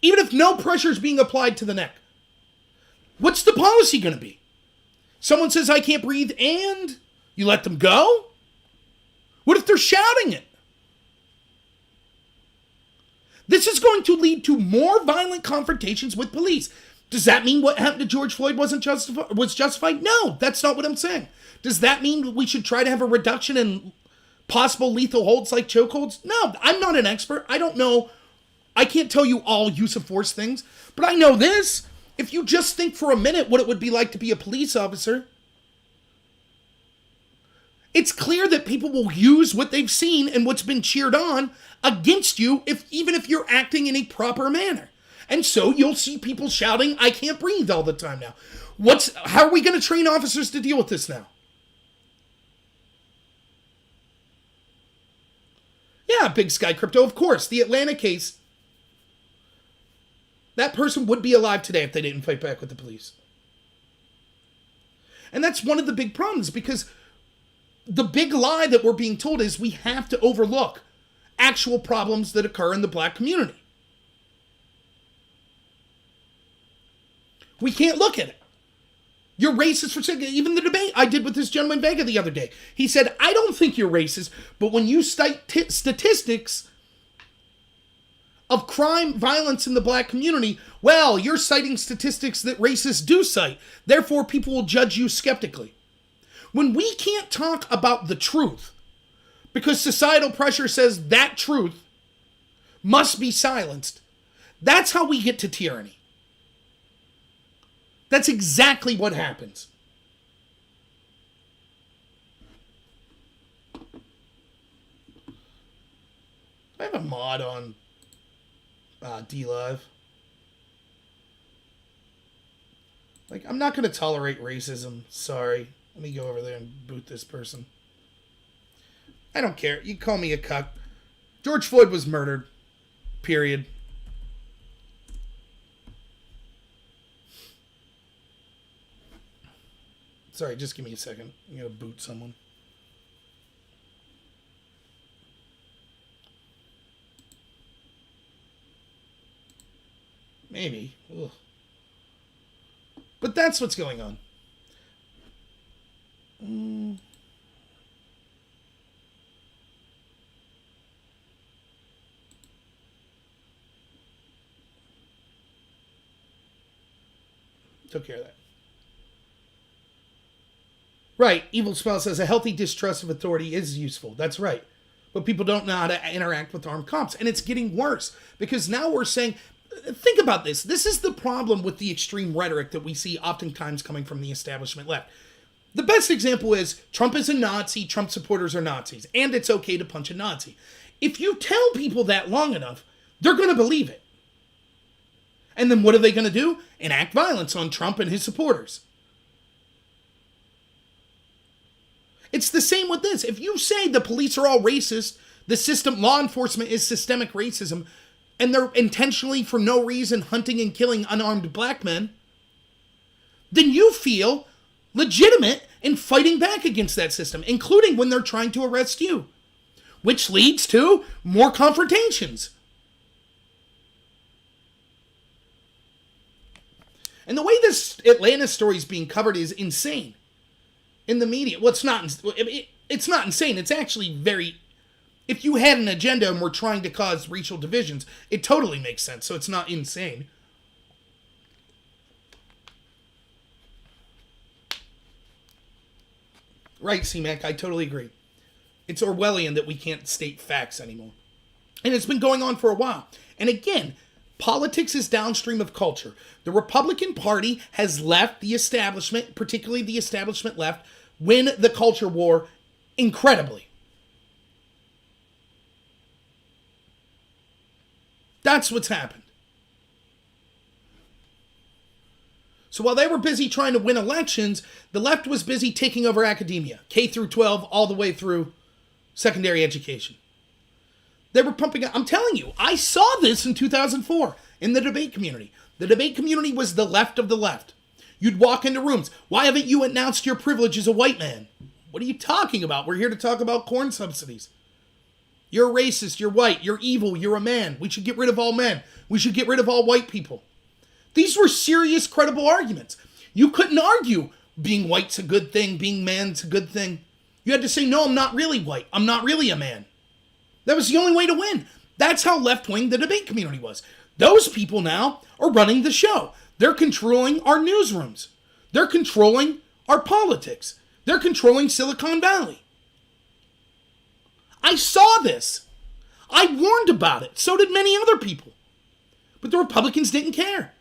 Even if no pressure is being applied to the neck. What's the policy going to be? Someone says, I can't breathe, and you let them go? What if they're shouting it? This is going to lead to more violent confrontations with police. Does that mean what happened to George Floyd was justified? No, that's not what I'm saying. Does that mean we should try to have a reduction in possible lethal holds like chokeholds? No, I'm not an expert. I don't know. I can't tell you all use of force things, but I know this. If you just think for a minute what it would be like to be a police officer, it's clear that people will use what they've seen and what's been cheered on against you, even if you're acting in a proper manner. And so you'll see people shouting, I can't breathe all the time now. How are we going to train officers to deal with this now? Yeah, Big Sky Crypto, of course. The Atlanta case, that person would be alive today if they didn't fight back with the police. And that's one of the big problems, because the big lie that we're being told is we have to overlook actual problems that occur in the black community. We can't look at it. You're racist for saying, even the debate I did with this gentleman Vega the other day. He said, I don't think you're racist, but when you cite statistics of crime, violence in the black community, well, you're citing statistics that racists do cite. Therefore, people will judge you skeptically. When we can't talk about the truth, because societal pressure says that truth must be silenced, that's how we get to tyranny. That's exactly what happens. I have a mod on DLive. Like, I'm not going to tolerate racism. Sorry. Let me go over there and boot this person. I don't care. You call me a cuck. George Floyd was murdered. Period. Sorry, just give me a second. I'm going to boot someone. Maybe. Ugh. But that's what's going on. Took care of that. Right, Evil Spell says a healthy distrust of authority is useful. That's right. But people don't know how to interact with armed cops. And it's getting worse. Because now we're saying, think about this. This is the problem with the extreme rhetoric that we see oftentimes coming from the establishment left. The best example is Trump is a Nazi, Trump supporters are Nazis, and it's okay to punch a Nazi. If you tell people that long enough, they're going to believe it. And then what are they going to do? Enact violence on Trump and his supporters. It's the same with this. If you say the police are all racist, the system, law enforcement is systemic racism, and they're intentionally, for no reason, hunting and killing unarmed black men, then you feel legitimate in fighting back against that system, including when they're trying to arrest you, which leads to more confrontations. And the way this Atlanta story is being covered is insane. In the media. Well, it's not insane. It's actually very... If you had an agenda and were trying to cause racial divisions, it totally makes sense. So it's not insane. Right, C-Mac, I totally agree. It's Orwellian that we can't state facts anymore. And it's been going on for a while. And again, politics is downstream of culture. The Republican Party has left the establishment, particularly the establishment left, win the culture war incredibly. That's what's happened. So while they were busy trying to win elections, the left was busy taking over academia, K through 12, all the way through secondary education. They were pumping out. I'm telling you, I saw this in 2004 in the debate community. The debate community was the left of the left. You'd walk into rooms. Why haven't you announced your privilege as a white man? What are you talking about? We're here to talk about corn subsidies. You're a racist. You're white. You're evil. You're a man. We should get rid of all men. We should get rid of all white people. These were serious, credible arguments. You couldn't argue being white's a good thing, being man's a good thing. You had to say, no, I'm not really white. I'm not really a man. That was the only way to win. That's how left-wing the debate community was. Those people now are running the show. They're controlling our newsrooms. They're controlling our politics. They're controlling Silicon Valley. I saw this. I warned about it. So did many other people. But the Republicans didn't care.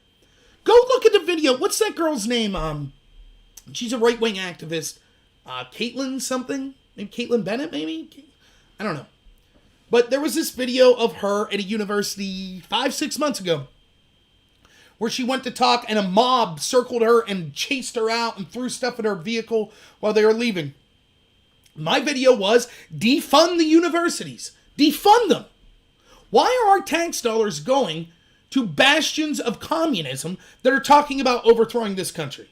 Go look at the video. What's that girl's name? She's a right-wing activist. Caitlin something? Maybe Caitlin Bennett, maybe? I don't know. But there was this video of her at a university 5-6 months ago where she went to talk and a mob circled her and chased her out and threw stuff at her vehicle while they were leaving. My video was, defund the universities. Defund them. Why are our tax dollars going to bastions of communism that are talking about overthrowing this country?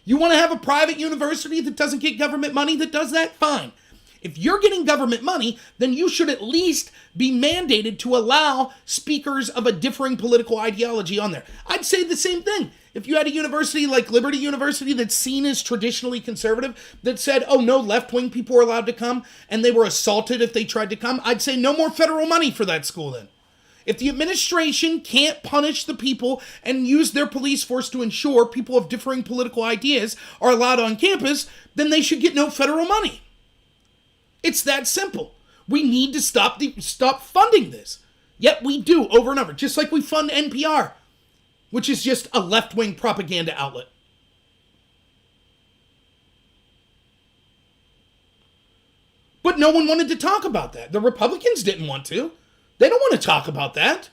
You want to have a private university that doesn't get government money that does that? Fine. If you're getting government money, then you should at least be mandated to allow speakers of a differing political ideology on there. I'd say the same thing. If you had a university like Liberty University that's seen as traditionally conservative that said, oh, no left-wing people are allowed to come, and they were assaulted if they tried to come, I'd say no more federal money for that school then. If the administration can't punish the people and use their police force to ensure people of differing political ideas are allowed on campus, then they should get no federal money. It's that simple. We need to stop funding this. Yet we do over and over, just like we fund NPR, which is just a left-wing propaganda outlet. But no one wanted to talk about that. The Republicans didn't want to. They don't want to talk about that.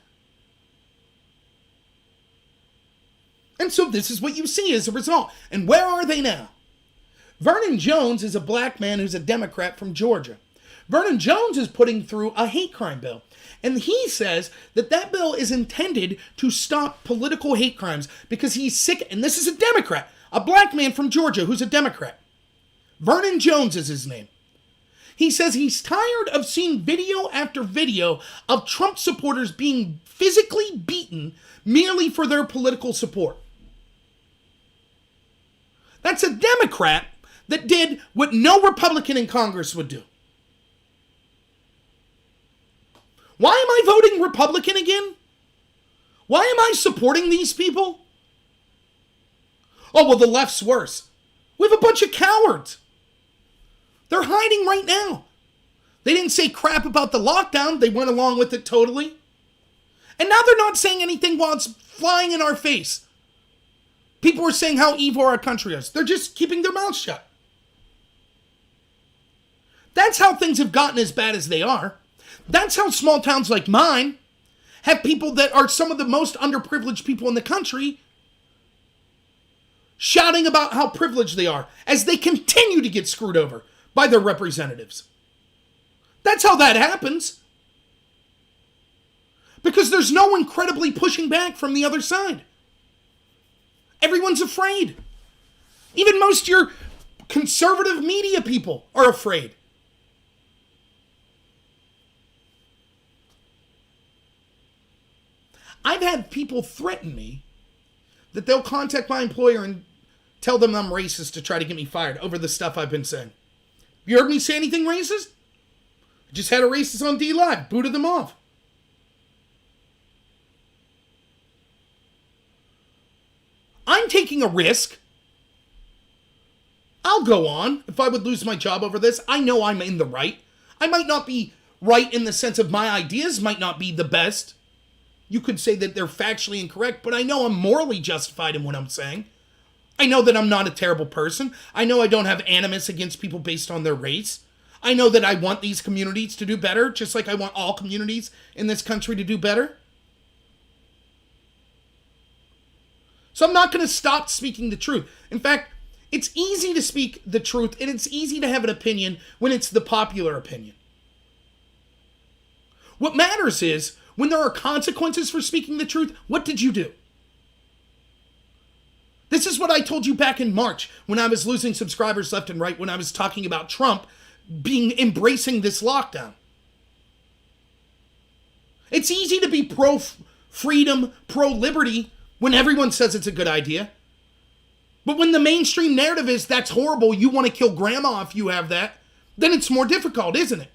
And so this is what you see as a result. And where are they now? Vernon Jones is a black man who's a Democrat from Georgia. Vernon Jones is putting through a hate crime bill. And he says that that bill is intended to stop political hate crimes because he's sick. And this is a Democrat, a black man from Georgia who's a Democrat. Vernon Jones is his name. He says he's tired of seeing video after video of Trump supporters being physically beaten merely for their political support. That's a Democrat that did what no Republican in Congress would do. Why am I voting Republican again? Why am I supporting these people? Oh, well, the left's worse. We have a bunch of cowards. They're hiding right now. They didn't say crap about the lockdown. They went along with it totally. And now they're not saying anything while it's flying in our face. People are saying how evil our country is. They're just keeping their mouths shut. That's how things have gotten as bad as they are. That's how small towns like mine have people that are some of the most underprivileged people in the country shouting about how privileged they are as they continue to get screwed over by their representatives. That's how that happens. Because there's no one credibly pushing back from the other side. Everyone's afraid. Even most of your conservative media people are afraid. I've had people threaten me that they'll contact my employer and tell them I'm racist to try to get me fired over the stuff I've been saying. You heard me say anything racist? I just had a racist on D-Live, booted them off. I'm taking a risk. I'll go on. If I would lose my job over this, I know I'm in the right. I might not be right in the sense of my ideas might not be the best. You could say that they're factually incorrect, but I know I'm morally justified in what I'm saying. I know that I'm not a terrible person. I know I don't have animus against people based on their race. I know that I want these communities to do better, just like I want all communities in this country to do better. So I'm not going to stop speaking the truth. In fact, it's easy to speak the truth, and it's easy to have an opinion when it's the popular opinion. What matters is, when there are consequences for speaking the truth, what did you do? This is what I told you back in March when I was losing subscribers left and right, when I was talking about Trump embracing this lockdown. It's easy to be pro-freedom, pro-liberty when everyone says it's a good idea. But when the mainstream narrative is, that's horrible, you want to kill grandma if you have that, then it's more difficult, isn't it?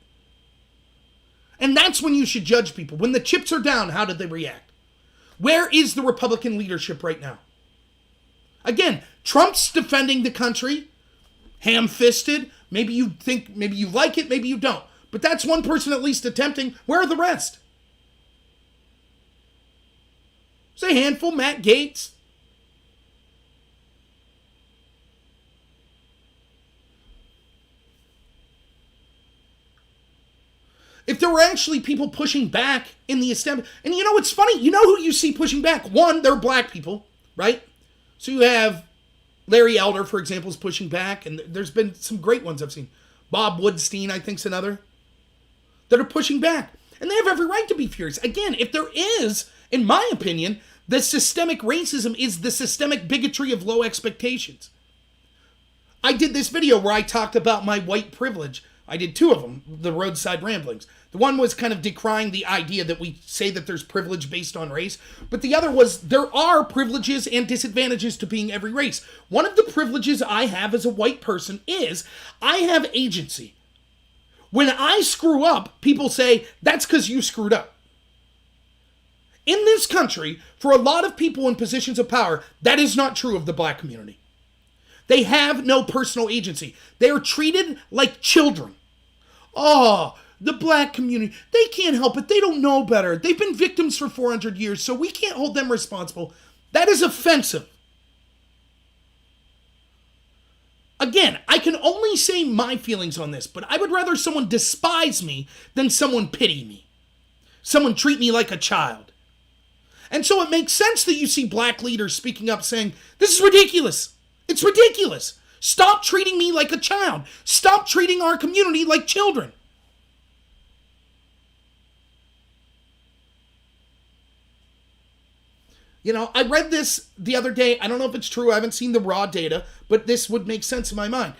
And that's when you should judge people. When the chips are down, how did they react? Where is the Republican leadership right now? Again, Trump's defending the country, ham-fisted. Maybe you think, maybe you like it, maybe you don't. But that's one person at least attempting. Where are the rest? There's a handful. Matt Gaetz. If there were actually people pushing back in the establishment, and you know what's funny? You know who you see pushing back? One, they're black people, right? So you have Larry Elder, for example, is pushing back, and there's been some great ones I've seen. Bob Woodstein, I think, is another, that are pushing back. And they have every right to be furious. Again, if there is, in my opinion, the systemic racism is the systemic bigotry of low expectations. I did this video where I talked about my white privilege. I did two of them, the roadside ramblings. The one was kind of decrying the idea that we say that there's privilege based on race, but the other was there are privileges and disadvantages to being every race. One of the privileges I have as a white person is I have agency. When I screw up, people say, that's because you screwed up. In this country, for a lot of people in positions of power, that is not true of the black community. They have no personal agency. They are treated like children. Oh, the black community, they can't help it. They don't know better. They've been victims for 400 years, so we can't hold them responsible. That is offensive. Again, I can only say my feelings on this, but I would rather someone despise me than someone pity me. Someone treat me like a child. And so it makes sense that you see black leaders speaking up saying, this is ridiculous. It's ridiculous. Stop treating me like a child. Stop treating our community like children. You know, I read this the other day. I don't know if it's true. I haven't seen the raw data, but this would make sense in my mind.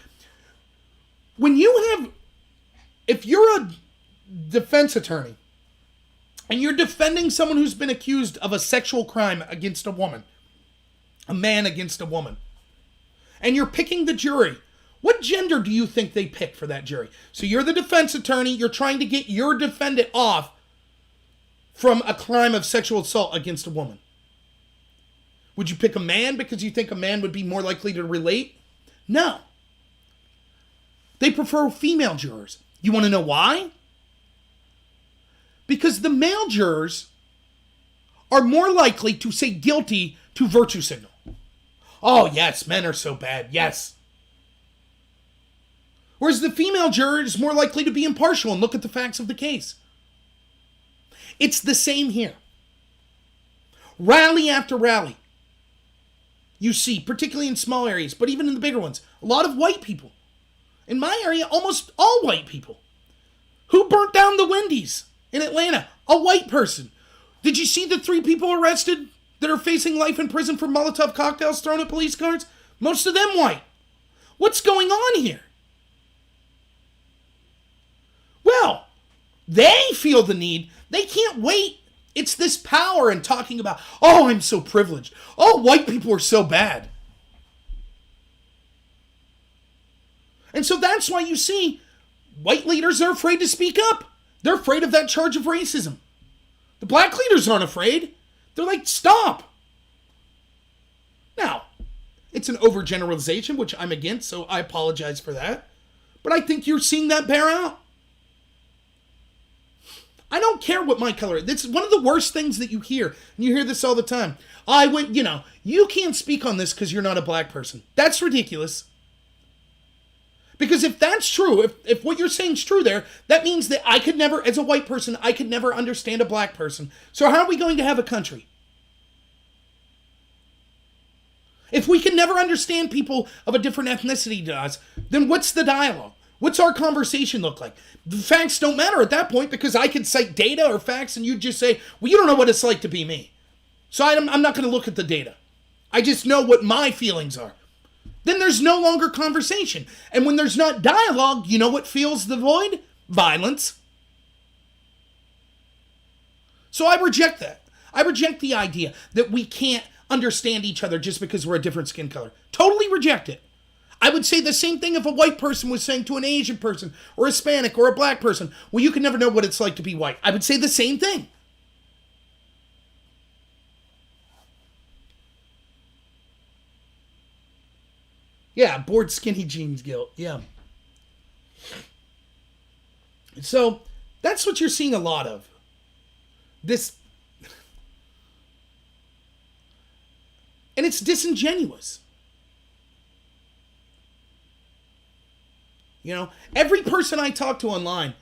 If you're a defense attorney and you're defending someone who's been accused of a sexual crime against a woman, a man against a woman, and you're picking the jury, what gender do you think they pick for that jury? So you're the defense attorney, you're trying to get your defendant off from a crime of sexual assault against a woman. Would you pick a man because you think a man would be more likely to relate? No. They prefer female jurors. You want to know why? Because the male jurors are more likely to say guilty to virtue signal. Oh, yes, men are so bad. Yes. Whereas the female juror is more likely to be impartial and look at the facts of the case. It's the same here. Rally after rally. You see, particularly in small areas, but even in the bigger ones, a lot of white people. In my area, almost all white people. Who burnt down the Wendy's in Atlanta? A white person. Did you see the 3 people arrested that are facing life in prison for Molotov cocktails thrown at police cars? Most of them white. What's going on here? Well, they feel the need. They can't wait. It's this power and talking about, oh, I'm so privileged. Oh, white people are so bad. And so that's why you see white leaders are afraid to speak up. They're afraid of that charge of racism. The black leaders aren't afraid. They're like, stop. Now, it's an overgeneralization, which I'm against, so I apologize for that. But I think you're seeing that bear out. I don't care what my color is. This is one of the worst things that you hear. And you hear this all the time. You can't speak on this because you're not a black person. That's ridiculous. Because if that's true, if what you're saying is true there, that means that I could never, as a white person, I could never understand a black person. So how are we going to have a country? If we can never understand people of a different ethnicity to us, then what's the dialogue? What's our conversation look like? The facts don't matter at that point because I could cite data or facts and you just say, well, you don't know what it's like to be me. So I'm not going to look at the data. I just know what my feelings are. Then there's no longer conversation. And when there's not dialogue, you know what fills the void? Violence. So I reject that. I reject the idea that we can't understand each other just because we're a different skin color. Totally reject it. I would say the same thing if a white person was saying to an Asian person or a Hispanic or a black person, well, you can never know what it's like to be white. I would say the same thing. Yeah, bored skinny jeans guilt. Yeah. So that's what you're seeing a lot of. This. And it's disingenuous. You know, every person I talk to online,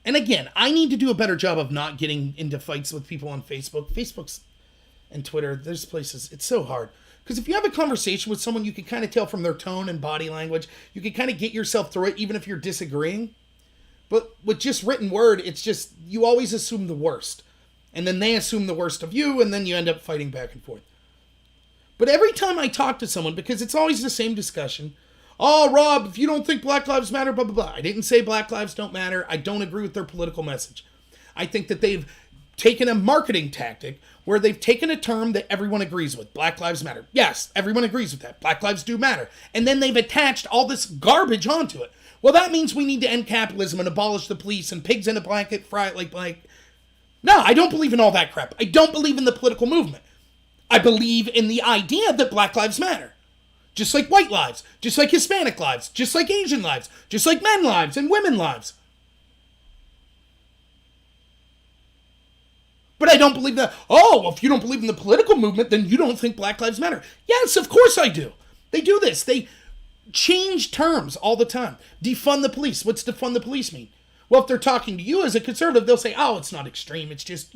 and again, I need to do a better job of not getting into fights with people on Facebook. Facebook's and Twitter, there's places, it's so hard. Because if you have a conversation with someone, you can kind of tell from their tone and body language. You can kind of get yourself through it, even if you're disagreeing. But with just written word, it's just, you always assume the worst. And then they assume the worst of you, and then you end up fighting back and forth. But every time I talk to someone, because it's always the same discussion, oh, Rob, if you don't think Black Lives Matter, blah, blah, blah. I didn't say Black Lives don't matter. I don't agree with their political message. I think that they've taken a marketing tactic where they've taken a term that everyone agrees with. Black Lives Matter. Yes, everyone agrees with that. Black lives do matter. And then they've attached all this garbage onto it. Well, that means we need to end capitalism and abolish the police and pigs in a blanket, fry it like blank. No, I don't believe in all that crap. I don't believe in the political movement. I believe in the idea that Black lives matter. Just like white lives, just like Hispanic lives, just like Asian lives, just like men lives and women lives. But I don't believe that, oh, well, if you don't believe in the political movement, then you don't think Black Lives Matter. Yes, of course I do. They do this. They change terms all the time. Defund the police. What's defund the police mean? Well, if they're talking to you as a conservative, they'll say, oh, it's not extreme. It's just,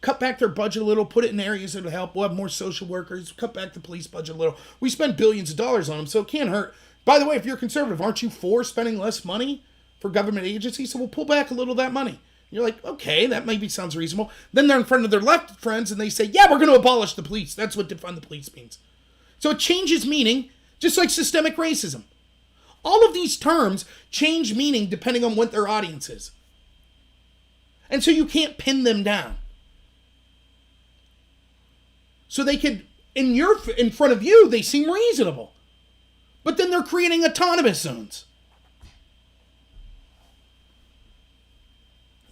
cut back their budget a little, put it in areas that will help. We'll have more social workers, cut back the police budget a little. We spend billions of dollars on them, so it can't hurt. By the way, if you're conservative, aren't you for spending less money for government agencies? So we'll pull back a little of that money. You're like, okay, that maybe sounds reasonable. Then they're in front of their left friends and they say, yeah, we're going to abolish the police. That's what defund the police means. So it changes meaning, just like systemic racism. All of these terms change meaning depending on what their audience is. And so you can't pin them down. So they could, in front of you, they seem reasonable. But then they're creating autonomous zones.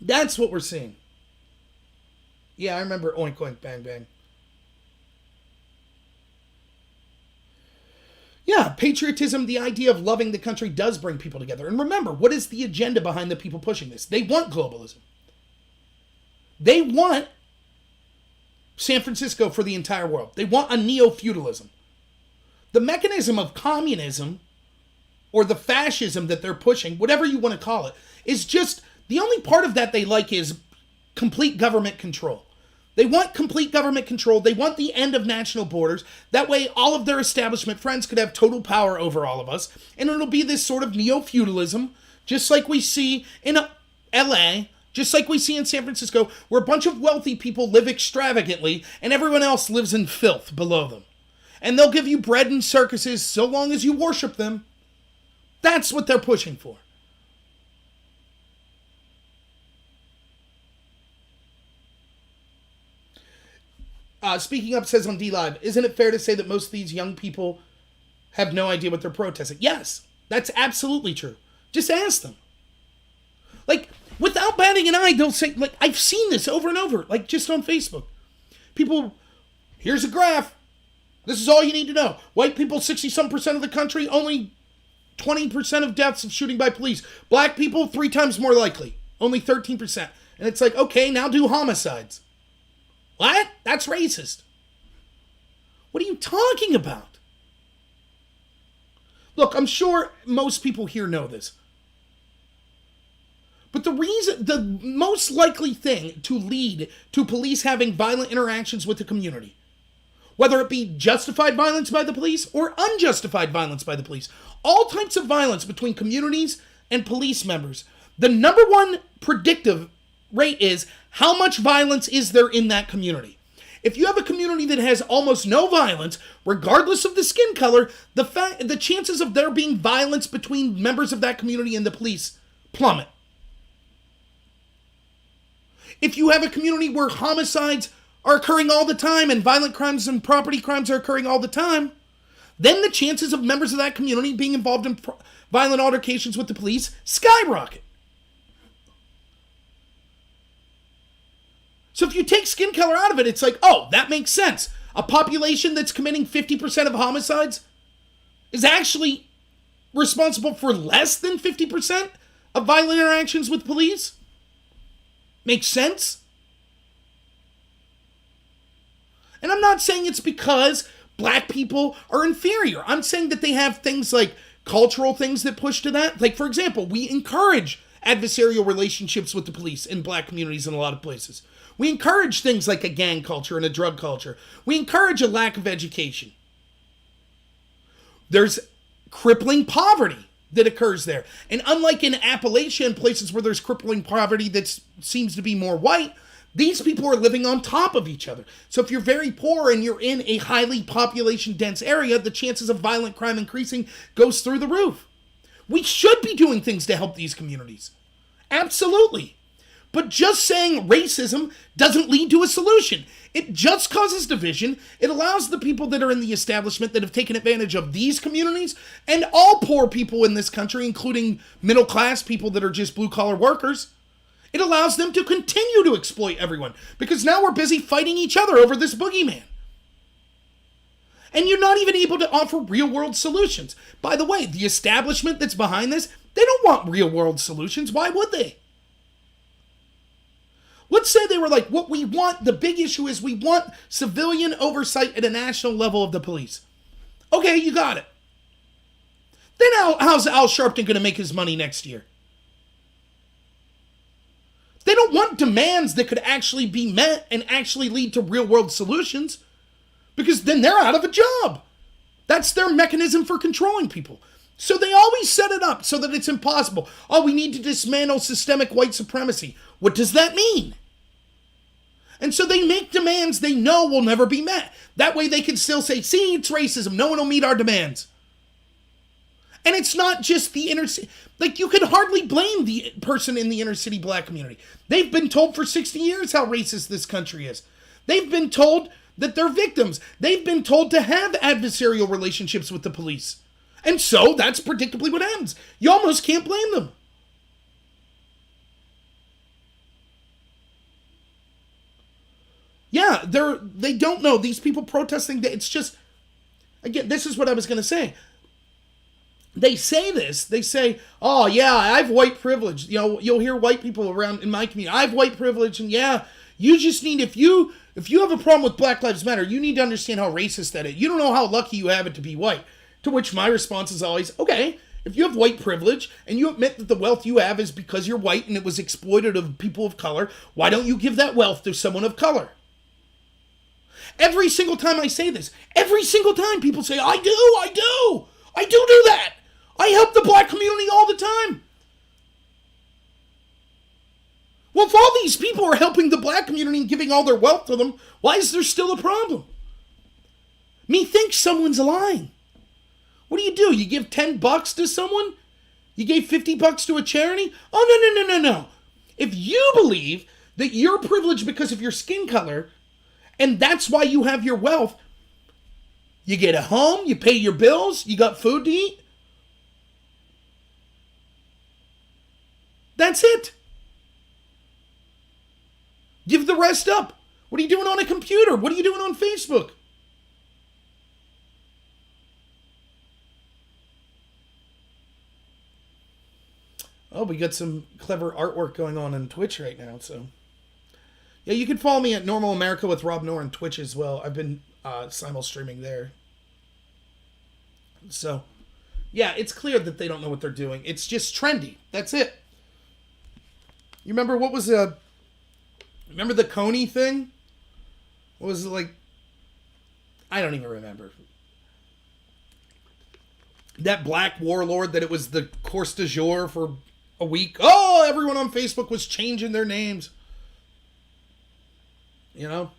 That's what we're seeing. Yeah, I remember oink oink bang bang. Yeah, patriotism, the idea of loving the country does bring people together. And remember, what is the agenda behind the people pushing this? They want globalism. They want San Francisco for the entire world. They want a neo-feudalism. The mechanism of communism, or the fascism that they're pushing, whatever you want to call it, is just, the only part of that they like is complete government control. They want complete government control. They want the end of national borders. That way, all of their establishment friends could have total power over all of us. And it'll be this sort of neo-feudalism, just like we see in LA, just like we see in San Francisco, where a bunch of wealthy people live extravagantly and everyone else lives in filth below them. And they'll give you bread and circuses so long as you worship them. That's what they're pushing for. Speaking Up says on D-Live, isn't it fair to say that most of these young people have no idea what they're protesting? Yes, that's absolutely true. Just ask them. Like, without batting an eye, they'll say, like, I've seen this over and over, like, just on Facebook. People, here's a graph. This is all you need to know. White people, 60-some% of the country, only 20% of deaths of shooting by police. Black people, 3 times more likely, only 13%. And it's like, okay, now do homicides. What? That's racist. What are you talking about? Look, I'm sure most people here know this. But the most likely thing to lead to police having violent interactions with the community, whether it be justified violence by the police or unjustified violence by the police, all types of violence between communities and police members, the number one predictive rate is how much violence is there in that community. If you have a community that has almost no violence, regardless of the skin color, the chances of there being violence between members of that community and the police plummet. If you have a community where homicides are occurring all the time and violent crimes and property crimes are occurring all the time, then the chances of members of that community being involved in violent altercations with the police skyrocket. So if you take skin color out of it, it's like, oh, that makes sense. A population that's committing 50% of homicides is actually responsible for less than 50% of violent interactions with police. Makes sense. And I'm not saying it's because black people are inferior. I'm saying that they have things like cultural things that push to that. Like, for example, we encourage adversarial relationships with the police in black communities in a lot of places. We encourage things like a gang culture and a drug culture. We encourage a lack of education. There's crippling poverty that occurs there. And unlike in Appalachia and places where there's crippling poverty that seems to be more white, these people are living on top of each other. So if you're very poor and you're in a highly population-dense area, the chances of violent crime increasing goes through the roof. We should be doing things to help these communities. Absolutely. But just saying racism doesn't lead to a solution. It just causes division. It allows the people that are in the establishment that have taken advantage of these communities and all poor people in this country, including middle-class people that are just blue-collar workers, it allows them to continue to exploit everyone because now we're busy fighting each other over this boogeyman. And you're not even able to offer real-world solutions. By the way, the establishment that's behind this, they don't want real-world solutions. Why would they? Let's say they were like, what we want, the big issue is we want civilian oversight at a national level of the police. Okay, you got it. Then how's Al Sharpton going to make his money next year? They don't want demands that could actually be met and actually lead to real-world solutions because then they're out of a job. That's their mechanism for controlling people. So they always set it up so that it's impossible. Oh, we need to dismantle systemic white supremacy. What does that mean? And so they make demands they know will never be met. That way they can still say, see, it's racism. No one will meet our demands. And it's not just the inner city. Like, you can hardly blame the person in the inner city black community. They've been told for 60 years how racist this country is. They've been told that they're victims. They've been told to have adversarial relationships with the police. And so that's predictably what happens. You almost can't blame them. Yeah, they don't know. These people protesting, it's just, again, this is what I was going to say. They say this. They say, oh, yeah, I have white privilege. You know, you'll hear white people around in my community. I have white privilege, and yeah, you just need, if you have a problem with Black Lives Matter, you need to understand how racist that is. You don't know how lucky you have it to be white. To which my response is always, okay, if you have white privilege and you admit that the wealth you have is because you're white and it was exploited of people of color, why don't you give that wealth to someone of color? Every single time I say this, every single time people say, I do that. I help the black community all the time. Well, if all these people are helping the black community and giving all their wealth to them, why is there still a problem? Methinks someone's lying. What do? You give $10 to someone? You gave $50 to a charity? Oh, no. If you believe that you're privileged because of your skin color, and that's why you have your wealth, you get a home, you pay your bills, you got food to eat. That's it. Give the rest up. What are you doing on a computer? What are you doing on Facebook? Oh, we got some clever artwork going on Twitch right now, so. Yeah, you can follow me at Normal America with Rob Noor on Twitch as well. I've been simul-streaming there. So, yeah, it's clear that they don't know what they're doing. It's just trendy. That's it. You remember what was remember the Coney thing? What was it like? I don't even remember. That black warlord that it was the course du jour for a week. Oh, everyone on Facebook was changing their names. You know?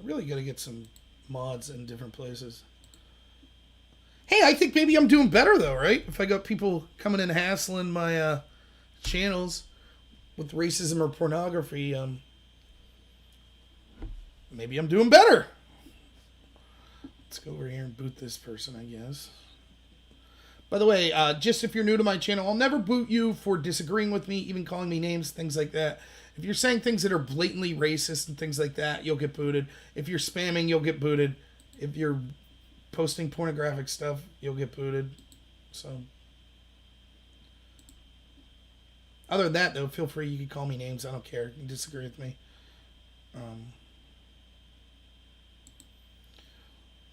I really got to get some mods in different places. Hey, I think maybe I'm doing better though, right? If I got people coming in hassling my channels with racism or pornography, maybe I'm doing better. Let's go over here and boot this person, I guess. By the way, just if you're new to my channel, I'll never boot you for disagreeing with me, even calling me names, things like that. If you're saying things that are blatantly racist and things like that, you'll get booted. If you're spamming, you'll get booted. If you're posting pornographic stuff, you'll get booted. So, other than that, though, feel free. You can call me names. I don't care. You can disagree with me.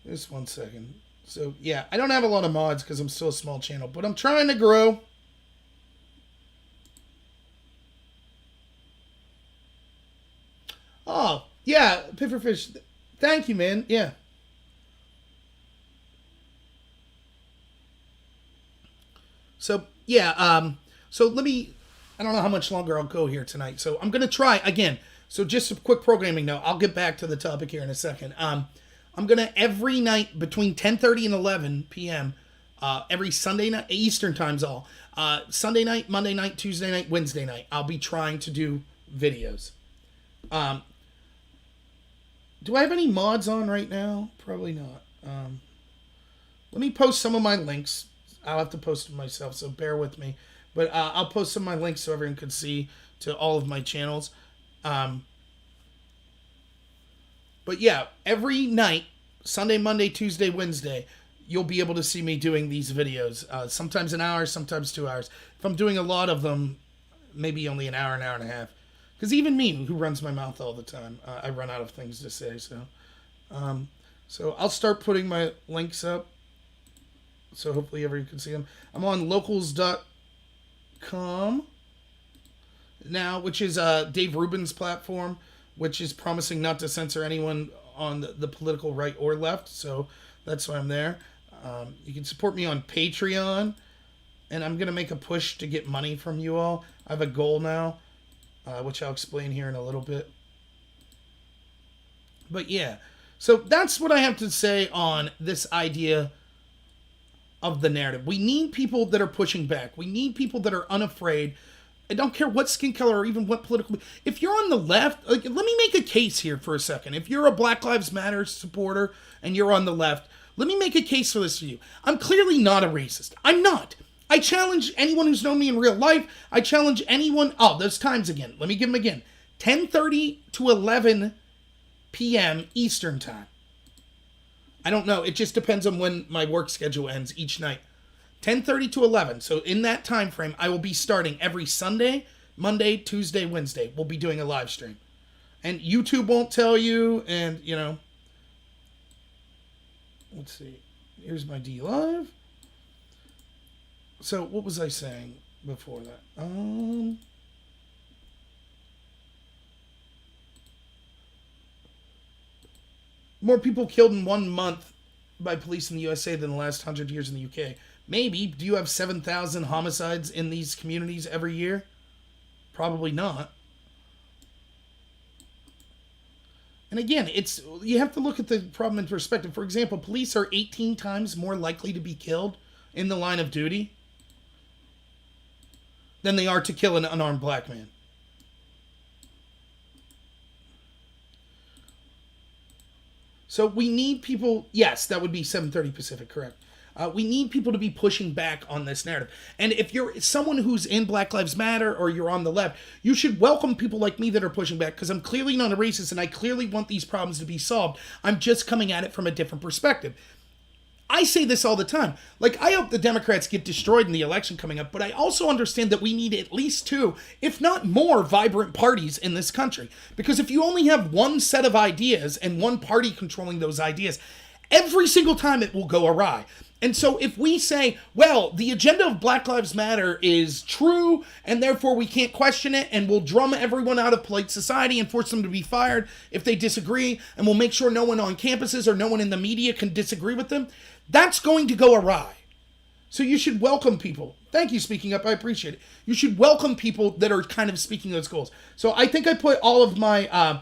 Just 1 second. So, yeah, I don't have a lot of mods because I'm still a small channel, but I'm trying to grow. Oh, yeah, Pifferfish. Thank you, man. Yeah. So, yeah, so let me, I don't know how much longer I'll go here tonight. So I'm going to try, again, so just a quick programming note. I'll get back to the topic here in a second. I'm going to, every night between 10:30 and 11 p.m., every Sunday night, Eastern time's all, Sunday night, Monday night, Tuesday night, Wednesday night, I'll be trying to do videos. Do I have any mods on right now? Probably not. Let me post some of my links. I'll have to post them myself, so bear with me. But I'll post some of my links so everyone can see to all of my channels. But yeah, every night, Sunday, Monday, Tuesday, Wednesday, you'll be able to see me doing these videos. Sometimes an hour, sometimes 2 hours. If I'm doing a lot of them, maybe only an hour and a half. Because even me, who runs my mouth all the time, I run out of things to say. So I'll start putting my links up. So hopefully everyone can see them. I'm on locals.com now, which is Dave Rubin's platform, which is promising not to censor anyone on the political right or left. So that's why I'm there. You can support me on Patreon, and I'm going to make a push to get money from you all. I have a goal now, which I'll explain here in a little bit. But yeah, so that's what I have to say on this idea of the narrative. We need people that are pushing back. We need people that are unafraid. I don't care what skin color or even what political... If you're on the left, like, let me make a case here for a second. If you're a Black Lives Matter supporter and you're on the left, let me make a case for this for you. I'm clearly not a racist. I'm not. I challenge anyone who's known me in real life. I challenge anyone... Oh, those times again. Let me give them again. 10:30 to 11 p.m. Eastern time. I don't know. It just depends on when my work schedule ends each night. 10:30 to 11. So in that time frame, I will be starting every Sunday, Monday, Tuesday, Wednesday. We'll be doing a live stream. And YouTube won't tell you, and, you know. Let's see. Here's my D Live. So what was I saying before that? More people killed in 1 month by police in the USA than the last 100 years in the UK. Maybe. Do you have 7,000 homicides in these communities every year? Probably not. And again, you have to look at the problem in perspective. For example, police are 18 times more likely to be killed in the line of duty than they are to kill an unarmed black man. So we need people, yes, that would be 7:30 Pacific, correct. We need people to be pushing back on this narrative. And if you're someone who's in Black Lives Matter or you're on the left, you should welcome people like me that are pushing back, because I'm clearly not a racist and I clearly want these problems to be solved. I'm just coming at it from a different perspective. I say this all the time. Like, I hope the Democrats get destroyed in the election coming up, but I also understand that we need at least 2, if not more, vibrant parties in this country. Because if you only have one set of ideas and one party controlling those ideas, every single time it will go awry. And so if we say, well, the agenda of Black Lives Matter is true, and therefore we can't question it, and we'll drum everyone out of polite society and force them to be fired if they disagree, and we'll make sure no one on campuses or no one in the media can disagree with them, that's going to go awry. So you should welcome people. Thank you, speaking up. I appreciate it. You should welcome people that are kind of speaking those goals. So I think I put all of my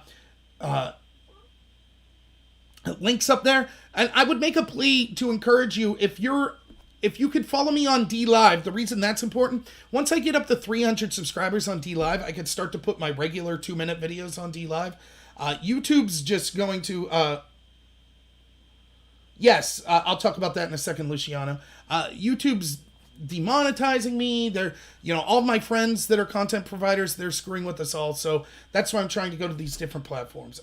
Links up there. And I would make a plea to encourage you, if you could follow me on D Live. The reason that's important, once I get up to 300 subscribers on D Live, I could start to put my regular 2-minute videos on D Live. YouTube's just going to yes, I'll talk about that in a second, Luciano. YouTube's demonetizing me. They're, all my friends that are content providers, they're screwing with us all. So that's why I'm trying to go to these different platforms.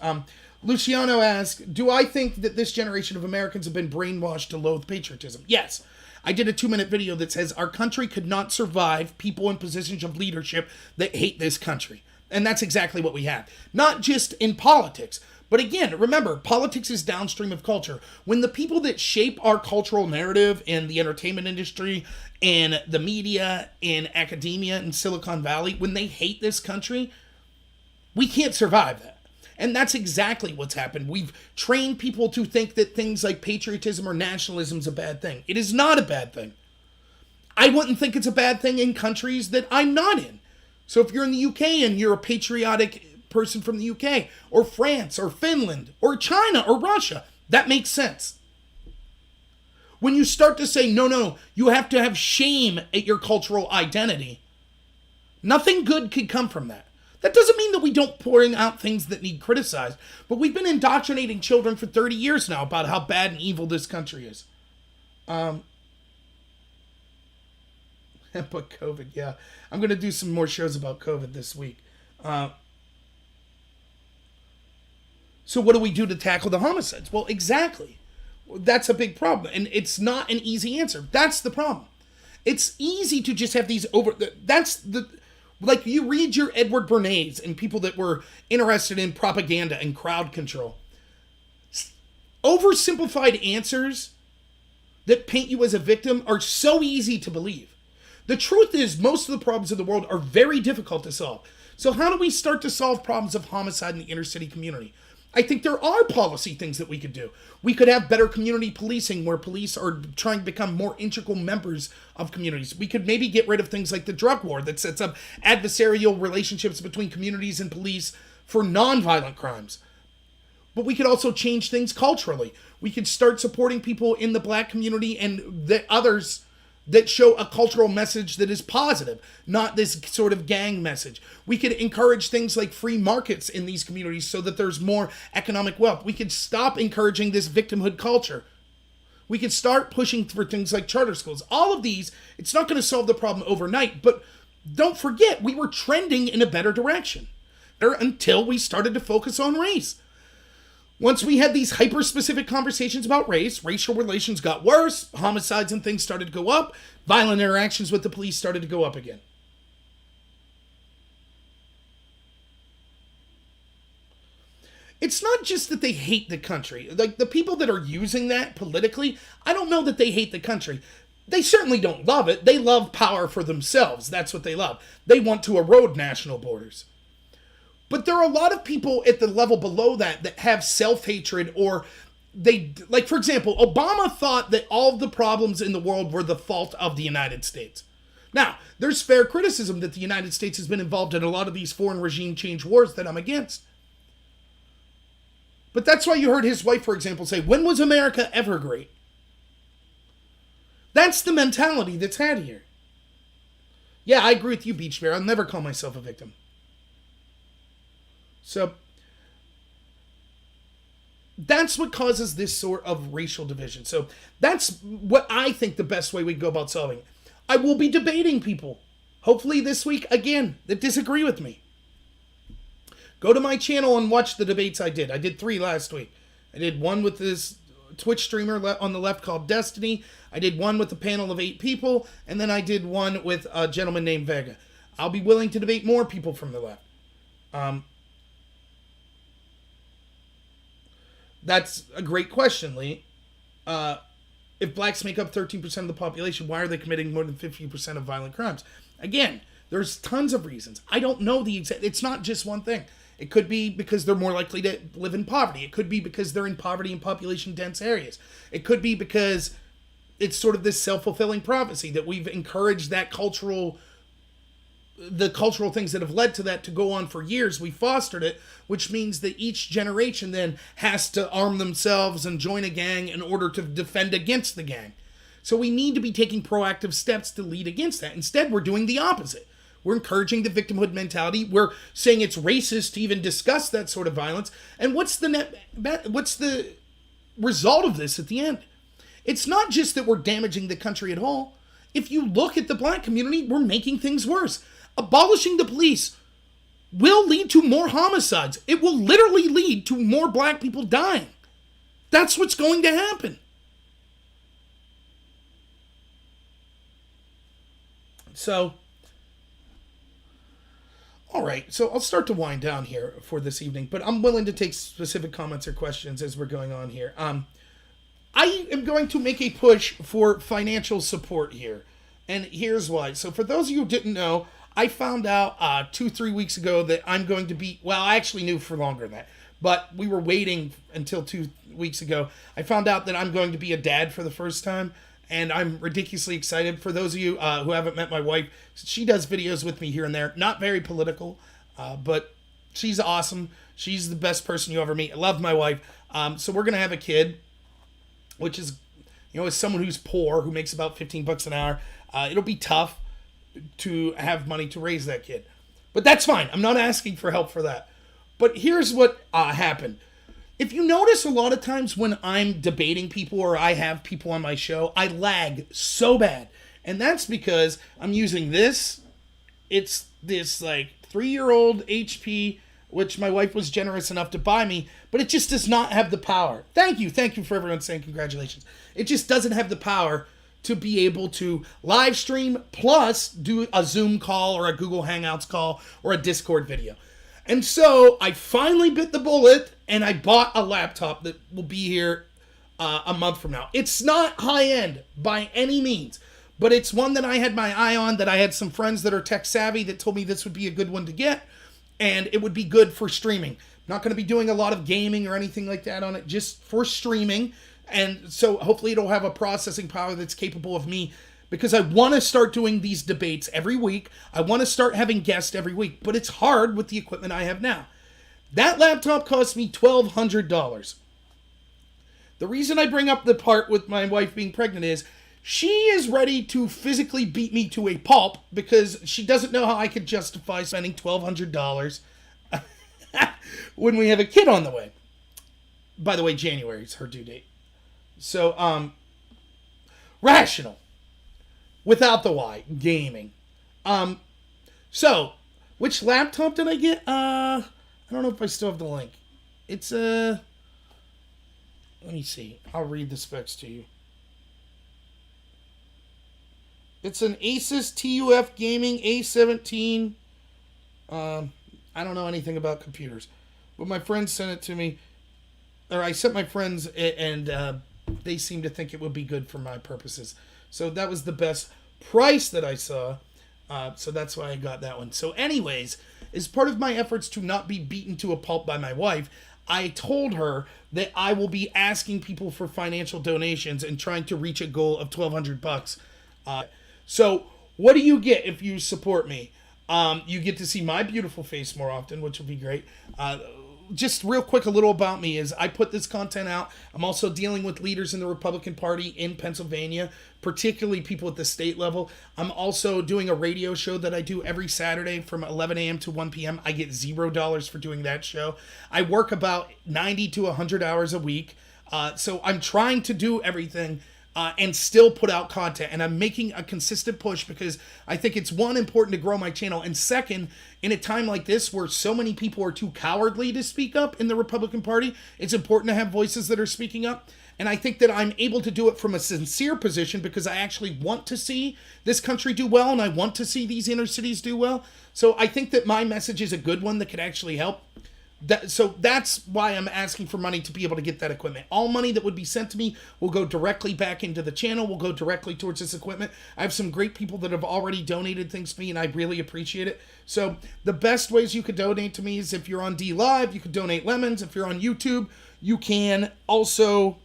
Luciano asks, do I think that this generation of Americans have been brainwashed to loathe patriotism? Yes. I did a 2-minute video that says our country could not survive people in positions of leadership that hate this country. And that's exactly what we have. Not just in politics, but again, remember, politics is downstream of culture. When the people that shape our cultural narrative in the entertainment industry, in the media, in academia, in Silicon Valley, when they hate this country, we can't survive that. And that's exactly what's happened. We've trained people to think that things like patriotism or nationalism is a bad thing. It is not a bad thing. I wouldn't think it's a bad thing in countries that I'm not in. So if you're in the UK and you're a patriotic person from the UK, or France, or Finland, or China, or Russia, that makes sense. When you start to say, no, you have to have shame at your cultural identity, nothing good could come from that. That doesn't mean that we don't pouring out things that need criticized, but we've been indoctrinating children for 30 years now about how bad and evil this country is. But COVID, yeah. I'm going to do some more shows about COVID this week. So what do we do to tackle the homicides? Well, exactly. That's a big problem, and it's not an easy answer. That's the problem. It's easy to just have these like you read your Edward Bernays and people that were interested in propaganda and crowd control. Oversimplified answers that paint you as a victim are so easy to believe. The truth is, most of the problems in the world are very difficult to solve. So how do we start to solve problems of homicide in the inner city community? I think there are policy things that we could do. We could have better community policing where police are trying to become more integral members of communities. We could maybe get rid of things like the drug war that sets up adversarial relationships between communities and police for nonviolent crimes. But we could also change things culturally. We could start supporting people in the black community and the others that show a cultural message that is positive, not this sort of gang message. We could encourage things like free markets in these communities so that there's more economic wealth. We could stop encouraging this victimhood culture. We could start pushing for things like charter schools. All of these, it's not going to solve the problem overnight, but don't forget, we were trending in a better direction until we started to focus on race. Once we had these hyper-specific conversations about race, racial relations got worse, homicides and things started to go up, violent interactions with the police started to go up again. It's not just that they hate the country. Like, the people that are using that politically, I don't know that they hate the country. They certainly don't love it. They love power for themselves. That's what they love. They want to erode national borders. But there are a lot of people at the level below that have self-hatred, or like, for example, Obama thought that all of the problems in the world were the fault of the United States. Now, there's fair criticism that the United States has been involved in a lot of these foreign regime change wars that I'm against. But that's why you heard his wife, for example, say, when was America ever great? That's the mentality that's had here. Yeah, I agree with you, Beach Bear. I'll never call myself a victim. So, that's what causes this sort of racial division. So, that's what I think the best way we go about solving it. I will be debating people, hopefully this week, again, that disagree with me. Go to my channel and watch the debates I did. I did 3 last week. I did one with this Twitch streamer on the left called Destiny. I did one with a panel of 8 people. And then I did one with a gentleman named Vega. I'll be willing to debate more people from the left. That's a great question, Lee. If blacks make up 13% of the population, why are they committing more than 50% of violent crimes? Again, there's tons of reasons. I don't know the exact... It's not just one thing. It could be because they're more likely to live in poverty. It could be because they're in poverty in population-dense areas. It could be because it's sort of this self-fulfilling prophecy that we've encouraged that cultural the cultural things that have led to that to go on for years. We fostered it, which means that each generation then has to arm themselves and join a gang in order to defend against the gang. So we need to be taking proactive steps to lead against that. Instead, we're doing the opposite. We're encouraging the victimhood mentality. We're saying it's racist to even discuss that sort of violence. And what's the result of this at the end? It's not just that we're damaging the country at whole. If you look at the black community, we're making things worse. Abolishing the police will lead to more homicides. It will literally lead to more black people dying. That's what's going to happen. So, all right, so I'll start to wind down here for this evening, but I'm willing to take specific comments or questions as we're going on here. I am going to make a push for financial support here, and here's why. So for those of you who didn't know, I found out 2-3 weeks ago that I'm going to be, well, I actually knew for longer than that, but we were waiting until 2 weeks ago. I found out that I'm going to be a dad for the first time, and I'm ridiculously excited. For those of you who haven't met my wife, she does videos with me here and there. Not very political, but she's awesome. She's the best person you ever meet. I love my wife. So we're going to have a kid, which is, as someone who's poor, who makes about $15 an hour, it'll be tough to have money to raise that kid. But that's fine. I'm not asking for help for that. But here's what happened. If you notice, a lot of times when I'm debating people or I have people on my show, I lag so bad. And that's because I'm using this. It's this 3-year-old HP, which my wife was generous enough to buy me, but it just does not have the power. Thank you for everyone saying congratulations. It just doesn't have the power to be able to live stream plus do a Zoom call or a Google Hangouts call or a Discord video. And so I finally bit the bullet and I bought a laptop that will be here a month from now. It's not high end by any means, but it's one that I had my eye on, that I had some friends that are tech savvy that told me this would be a good one to get, and it would be good for streaming. I'm not going to be doing a lot of gaming or anything like that on it, just for streaming. And so hopefully it'll have a processing power that's capable of me, because I want to start doing these debates every week. I want to start having guests every week, but it's hard with the equipment I have now. That laptop cost me $1,200. The reason I bring up the part with my wife being pregnant is she is ready to physically beat me to a pulp because she doesn't know how I could justify spending $1,200 when we have a kid on the way. By the way, January is her due date. So, rational. Without the Y. Gaming. So, which laptop did I get? I don't know if I still have the link. It's let me see. I'll read the specs to you. It's an Asus TUF Gaming A17. I don't know anything about computers, but my friends sent it to me. Or I sent my friends, and they seem to think it would be good for my purposes. So that was the best price that I saw. So that's why I got that one. So anyways, as part of my efforts to not be beaten to a pulp by my wife, I told her that I will be asking people for financial donations and trying to reach a goal of $1,200. So what do you get if you support me? You get to see my beautiful face more often, which will be great. Just real quick, a little about me is I put this content out. I'm also dealing with leaders in the Republican Party in Pennsylvania, particularly people at the state level. I'm also doing a radio show that I do every Saturday from 11 a.m. to 1 p.m. I get $0 for doing that show. I work about 90 to 100 hours a week. So I'm trying to do everything and still put out content. And I'm making a consistent push because I think it's, one, important to grow my channel. And second, in a time like this where so many people are too cowardly to speak up in the Republican Party, it's important to have voices that are speaking up. And I think that I'm able to do it from a sincere position because I actually want to see this country do well and I want to see these inner cities do well. So I think that my message is a good one that could actually help. So that's why I'm asking for money to be able to get that equipment. All money that would be sent to me will go directly back into the channel, will go directly towards this equipment. I have some great people that have already donated things to me, and I really appreciate it. So the best ways you could donate to me is if you're on D Live, you could donate lemons. If you're on YouTube, you can also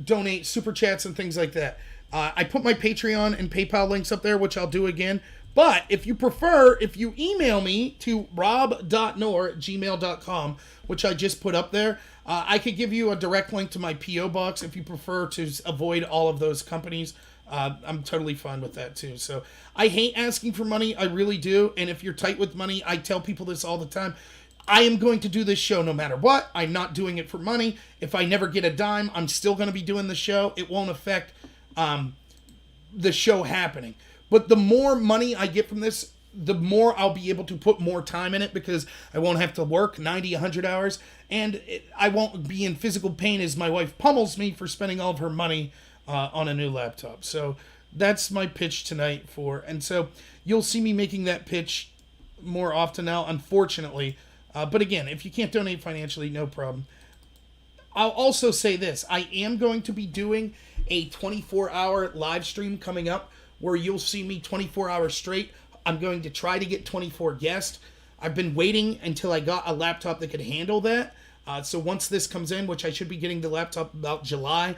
donate super chats and things like that. I put my Patreon and PayPal links up there, which I'll do again. But if you prefer, if you email me to rob.nor@gmail.com, which I just put up there, I could give you a direct link to my P.O. box if you prefer to avoid all of those companies. I'm totally fine with that too. So I hate asking for money. I really do. And if you're tight with money, I tell people this all the time. I am going to do this show no matter what. I'm not doing it for money. If I never get a dime, I'm still going to be doing the show. It won't affect the show happening. But the more money I get from this, the more I'll be able to put more time in it, because I won't have to work 90, 100 hours. And I won't be in physical pain as my wife pummels me for spending all of her money on a new laptop. So that's my pitch tonight and so you'll see me making that pitch more often now, unfortunately. But again, if you can't donate financially, no problem. I'll also say this. I am going to be doing a 24-hour live stream coming up where you'll see me 24 hours straight. I'm going to try to get 24 guests. I've been waiting until I got a laptop that could handle that. So once this comes in, which I should be getting the laptop about July,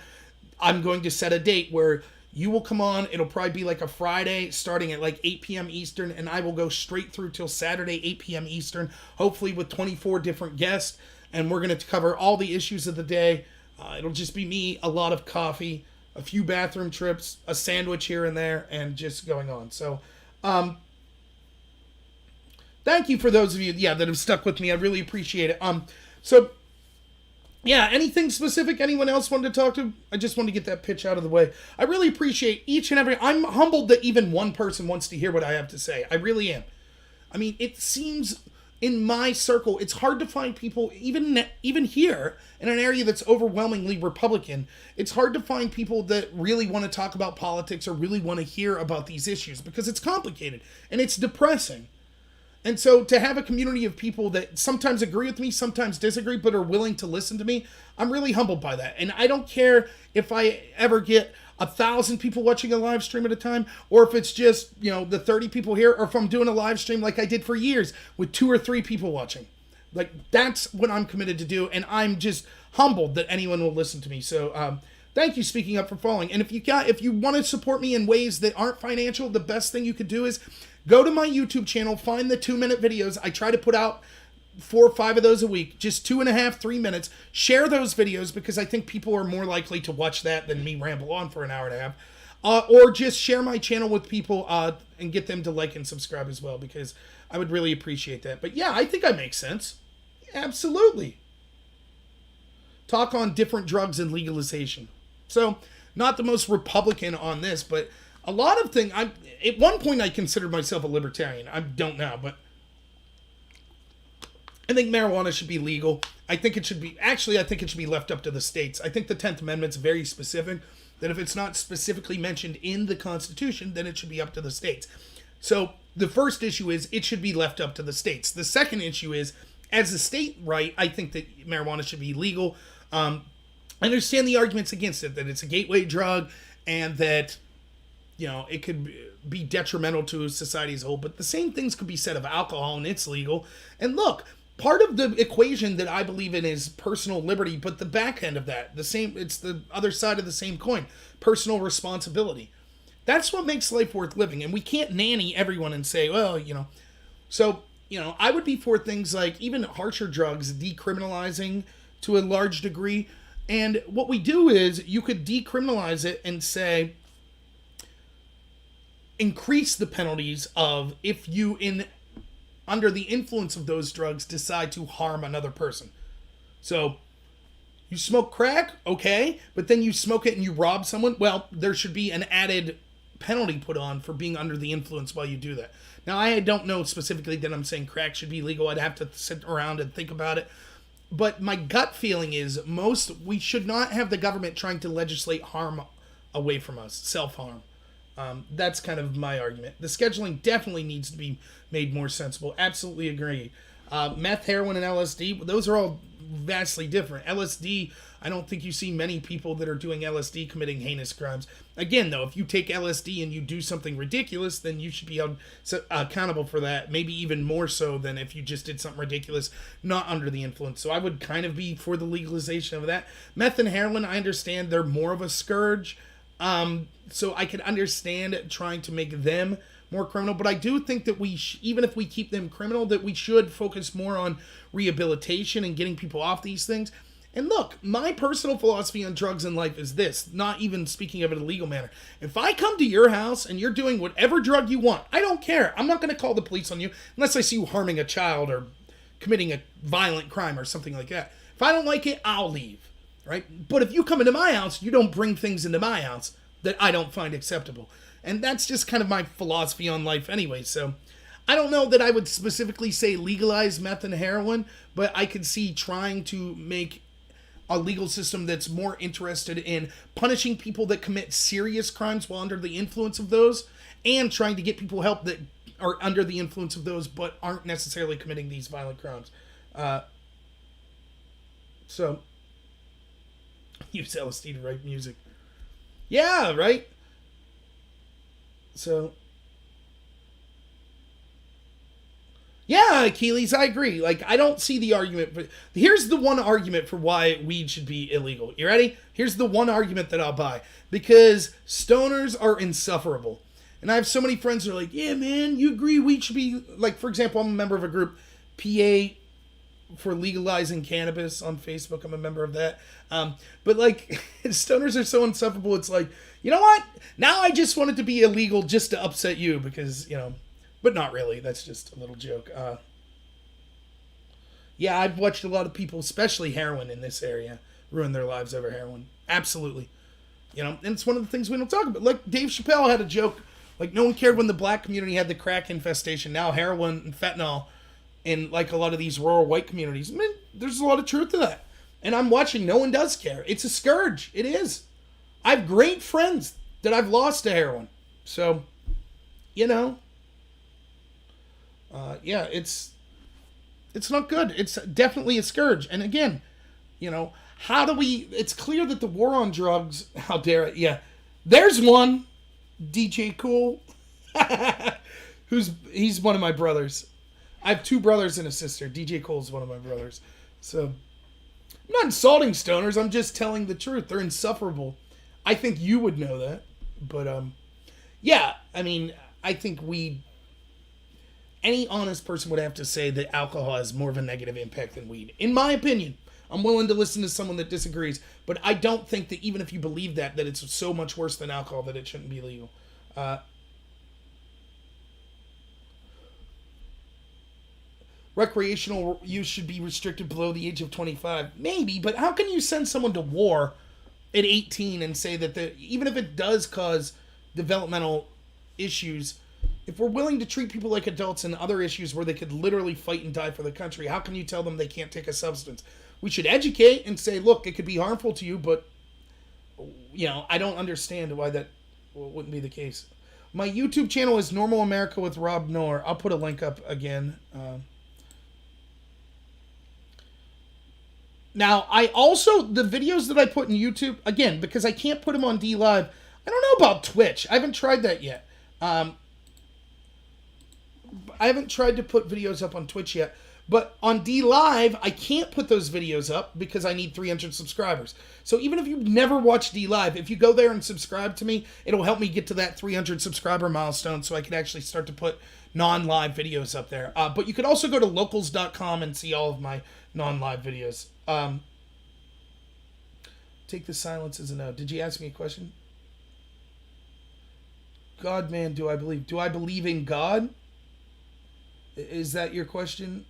I'm going to set a date where you will come on. It'll probably be like a Friday starting at like 8 p.m. Eastern, and I will go straight through till Saturday, 8 p.m. Eastern, hopefully with 24 different guests. And we're going to cover all the issues of the day. It'll just be me, a lot of coffee, a few bathroom trips, a sandwich here and there, and just going on. So, thank you for those of you, that have stuck with me. I really appreciate it. Anything specific anyone else wanted to talk to? I just wanted to get that pitch out of the way. I really appreciate each and every... I'm humbled that even one person wants to hear what I have to say. I really am. I mean, it seems in my circle, it's hard to find people, even here, in an area that's overwhelmingly Republican, it's hard to find people that really want to talk about politics or really want to hear about these issues, because it's complicated and it's depressing. And so to have a community of people that sometimes agree with me, sometimes disagree, but are willing to listen to me, I'm really humbled by that. And I don't care if I ever get 1,000 people watching a live stream at a time, or if it's just, the 30 people here, or if I'm doing a live stream like I did for years with 2 or 3 people watching. Like, that's what I'm committed to do. And I'm just humbled that anyone will listen to me. So, thank you, Speaking Up for Falling. And if you want to support me in ways that aren't financial, the best thing you could do is go to my YouTube channel, find the 2-minute videos. I try to put out 4 or 5 of those a week, just 2.5, 3 minutes. Share those videos, because I think people are more likely to watch that than me ramble on for an hour and a half. Or just share my channel with people and get them to like and subscribe as well, because I would really appreciate that. But yeah, I think I make sense. Absolutely. Talk on different drugs and legalization. So, not the most Republican on this, but a lot of things... At one point, I considered myself a libertarian. I don't now, but I think marijuana should be legal. I think it should be left up to the states. I think the 10th Amendment's very specific, that if it's not specifically mentioned in the Constitution, then it should be up to the states. So the first issue is it should be left up to the states. The second issue is, as a state right, I think that marijuana should be legal. I understand the arguments against it, that it's a gateway drug and that, it could be detrimental to society as a whole. But the same things could be said of alcohol, and it's legal. And look, part of the equation that I believe in is personal liberty, but the back end of that, it's the other side of the same coin, personal responsibility. That's what makes life worth living. And we can't nanny everyone and say, well, So, I would be for things like even harsher drugs, decriminalizing to a large degree. And what we do is you could decriminalize it and say, increase the penalties of if you under the influence of those drugs decide to harm another person. So you smoke crack, okay, but then you smoke it and you rob someone. Well, there should be an added penalty put on for being under the influence while you do that. Now, I don't know specifically that I'm saying crack should be legal. I'd have to sit around and think about it. But my gut feeling is we should not have the government trying to legislate harm away from us, self-harm. That's kind of my argument. The scheduling definitely needs to be made more sensible. Absolutely agree. Meth, heroin, and LSD, those are all vastly different. LSD, I don't think you see many people that are doing LSD committing heinous crimes. Again, though, if you take LSD and you do something ridiculous, then you should be held accountable for that, maybe even more so than if you just did something ridiculous not under the influence. So I would kind of be for the legalization of that. Meth and heroin, I understand they're more of a scourge. So I could understand trying to make them more criminal, but I do think that even if we keep them criminal, that we should focus more on rehabilitation and getting people off these things. And look, my personal philosophy on drugs in life is this, not even speaking of it in a legal manner. If I come to your house and you're doing whatever drug you want, I don't care. I'm not going to call the police on you unless I see you harming a child or committing a violent crime or something like that. If I don't like it, I'll leave, right? But if you come into my house, you don't bring things into my house that I don't find acceptable. And that's just kind of my philosophy on life anyway. So I don't know that I would specifically say legalize meth and heroin, but I could see trying to make a legal system that's more interested in punishing people that commit serious crimes while under the influence of those, and trying to get people help that are under the influence of those but aren't necessarily committing these violent crimes. So use LSD to write music. Yeah, right? So yeah, Achilles, I agree. Like, I don't see the argument. But here's the one argument for why weed should be illegal. You ready? Here's the one argument that I'll buy. Because stoners are insufferable. And I have so many friends who are like, yeah, man, you agree weed should be... Like, for example, I'm a member of a group, PA for legalizing cannabis on Facebook. I'm a member of that. But, like, stoners are so insufferable. It's like, you know what? Now I just want it to be illegal just to upset you because, you know... But not really. That's just a little joke. Yeah, I've watched a lot of people, especially heroin in this area, ruin their lives over heroin. Absolutely. You know, and it's one of the things we don't talk about. Like, Dave Chappelle had a joke. Like, no one cared when the black community had the crack infestation. Now heroin and fentanyl in, like, a lot of these rural white communities. I mean, there's a lot of truth to that. And I'm watching. No one does care. It's a scourge. It is. I have great friends that I've lost to heroin. So, you know... yeah, it's not good. It's definitely a scourge. And again, you know, how do we... It's clear that the war on drugs... How dare it? Yeah. There's one. DJ Cool. He's one of my brothers. I have two brothers and a sister. DJ Cole's one of my brothers. So, I'm not insulting stoners. I'm just telling the truth. They're insufferable. I think you would know that. But, yeah, I mean, I think any honest person would have to say that alcohol has more of a negative impact than weed. In my opinion. I'm willing to listen to someone that disagrees. But I don't think that even if you believe that it's so much worse than alcohol that it shouldn't be legal. Recreational use should be restricted below the age of 25. Maybe, but how can you send someone to war at 18 and say that even if it does cause developmental issues... If we're willing to treat people like adults and other issues where they could literally fight and die for the country, how can you tell them they can't take a substance? We should educate and say, look, it could be harmful to you, but, you know, I don't understand why that wouldn't be the case. My YouTube channel is Normal America with Rob Knorr. I'll put a link up again. Now, the videos that I put in YouTube, again, because I can't put them on D Live, I don't know about Twitch. I haven't tried that yet. I haven't tried to put videos up on Twitch yet, but on D Live, I can't put those videos up because I need 300 subscribers. So even if you've never watched D Live, if you go there and subscribe to me, it'll help me get to that 300 subscriber milestone so I can actually start to put non-live videos up there. But you could also go to locals.com and see all of my non-live videos. Take the silence as a no. Did you ask me a question? God, man, do I believe? Do I believe in God? Is that your question?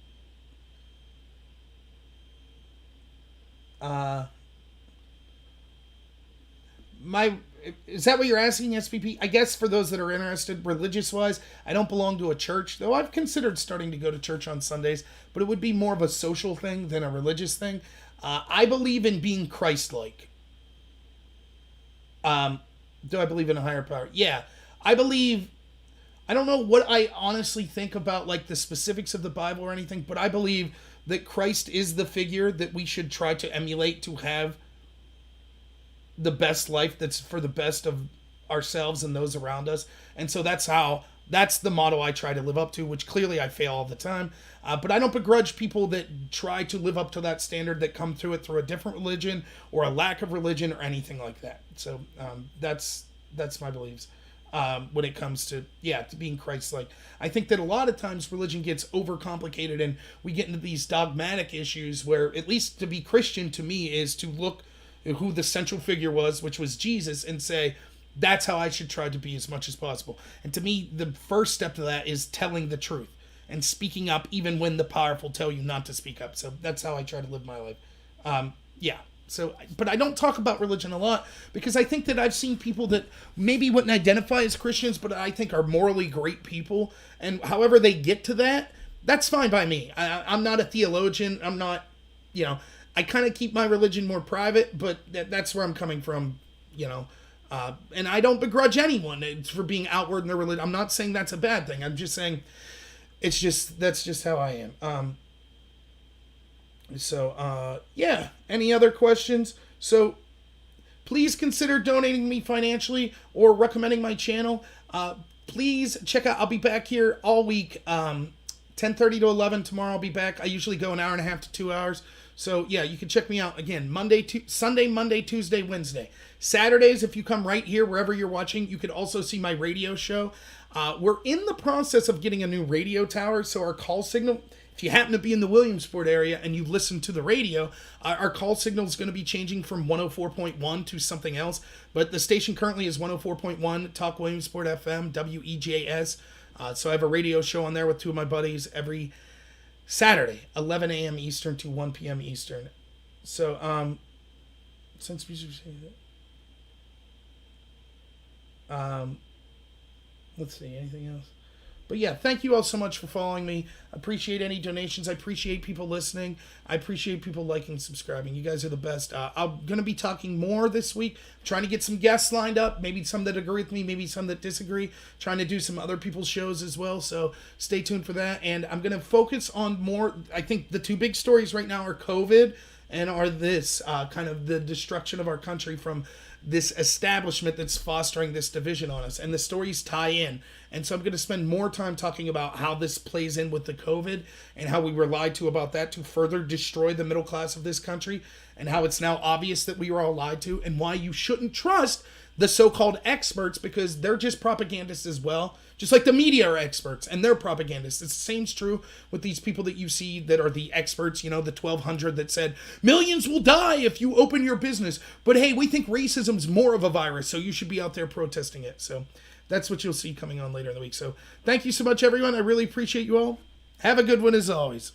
Is that what you're asking, SPP? I guess for those that are interested, religious-wise, I don't belong to a church, though I've considered starting to go to church on Sundays, but it would be more of a social thing than a religious thing. I believe in being Christ-like. Do I believe in a higher power? Yeah. I believe I don't know what I honestly think about like the specifics of the Bible or anything, but I believe that Christ is the figure that we should try to emulate to have the best life that's for the best of ourselves and those around us. And so that's the motto I try to live up to, which clearly I fail all the time. But I don't begrudge people that try to live up to that standard, that come through it through a different religion or a lack of religion or anything like that. So that's my beliefs when it comes to being Christ-like. I think that a lot of times religion gets overcomplicated and we get into these dogmatic issues where, at least to be Christian to me, is to look at who the central figure was, which was Jesus, and say, that's how I should try to be as much as possible. And to me, the first step to that is telling the truth and speaking up even when the powerful tell you not to speak up. So that's how I try to live my life. So, but I don't talk about religion a lot because I think that I've seen people that maybe wouldn't identify as Christians, but I think are morally great people. And however they get to that, that's fine by me. I'm not a theologian. I'm not, I kind of keep my religion more private, but that's where I'm coming from, and I don't begrudge anyone for being outward in their religion. I'm not saying that's a bad thing. I'm just saying that's just how I am. Any other questions? So please consider donating me financially or recommending my channel. Please check out, I'll be back here all week. 10:30 to 11 tomorrow I'll be back. I usually go an hour and a half to 2 hours. So yeah, you can check me out again Sunday, Monday, Tuesday, Wednesday. Saturdays, if you come right here, wherever you're watching, you could also see my radio show. We're in the process of getting a new radio tower, so our call signal, if you happen to be in the Williamsport area and you listen to the radio, our call signal is going to be changing from 104.1 to something else. But the station currently is 104.1, Talk Williamsport FM, WEJS. So I have a radio show on there with two of my buddies every Saturday, 11 a.m. Eastern to 1 p.m. Eastern. So, since we should say that, let's see, anything else? But yeah, thank you all so much for following me. I appreciate any donations. I appreciate people listening. I appreciate people liking and subscribing. You guys are the best. I'm going to be talking more this week. Trying to get some guests lined up. Maybe some that agree with me. Maybe some that disagree. Trying to do some other people's shows as well. So stay tuned for that. And I'm going to focus on more. I think the two big stories right now are COVID and are this kind of the destruction of our country from this establishment that's fostering this division on us. And the stories tie in. And so I'm going to spend more time talking about how this plays in with the COVID and how we were lied to about that to further destroy the middle class of this country, and how it's now obvious that we were all lied to, and why you shouldn't trust the so-called experts because they're just propagandists as well. Just like the media are experts and they're propagandists. It's the same's true with these people that you see that are the experts, the 1,200 that said, millions will die if you open your business. But hey, we think racism's more of a virus, so you should be out there protesting it. So that's what you'll see coming on later in the week. So thank you so much, everyone. I really appreciate you all. Have a good one as always.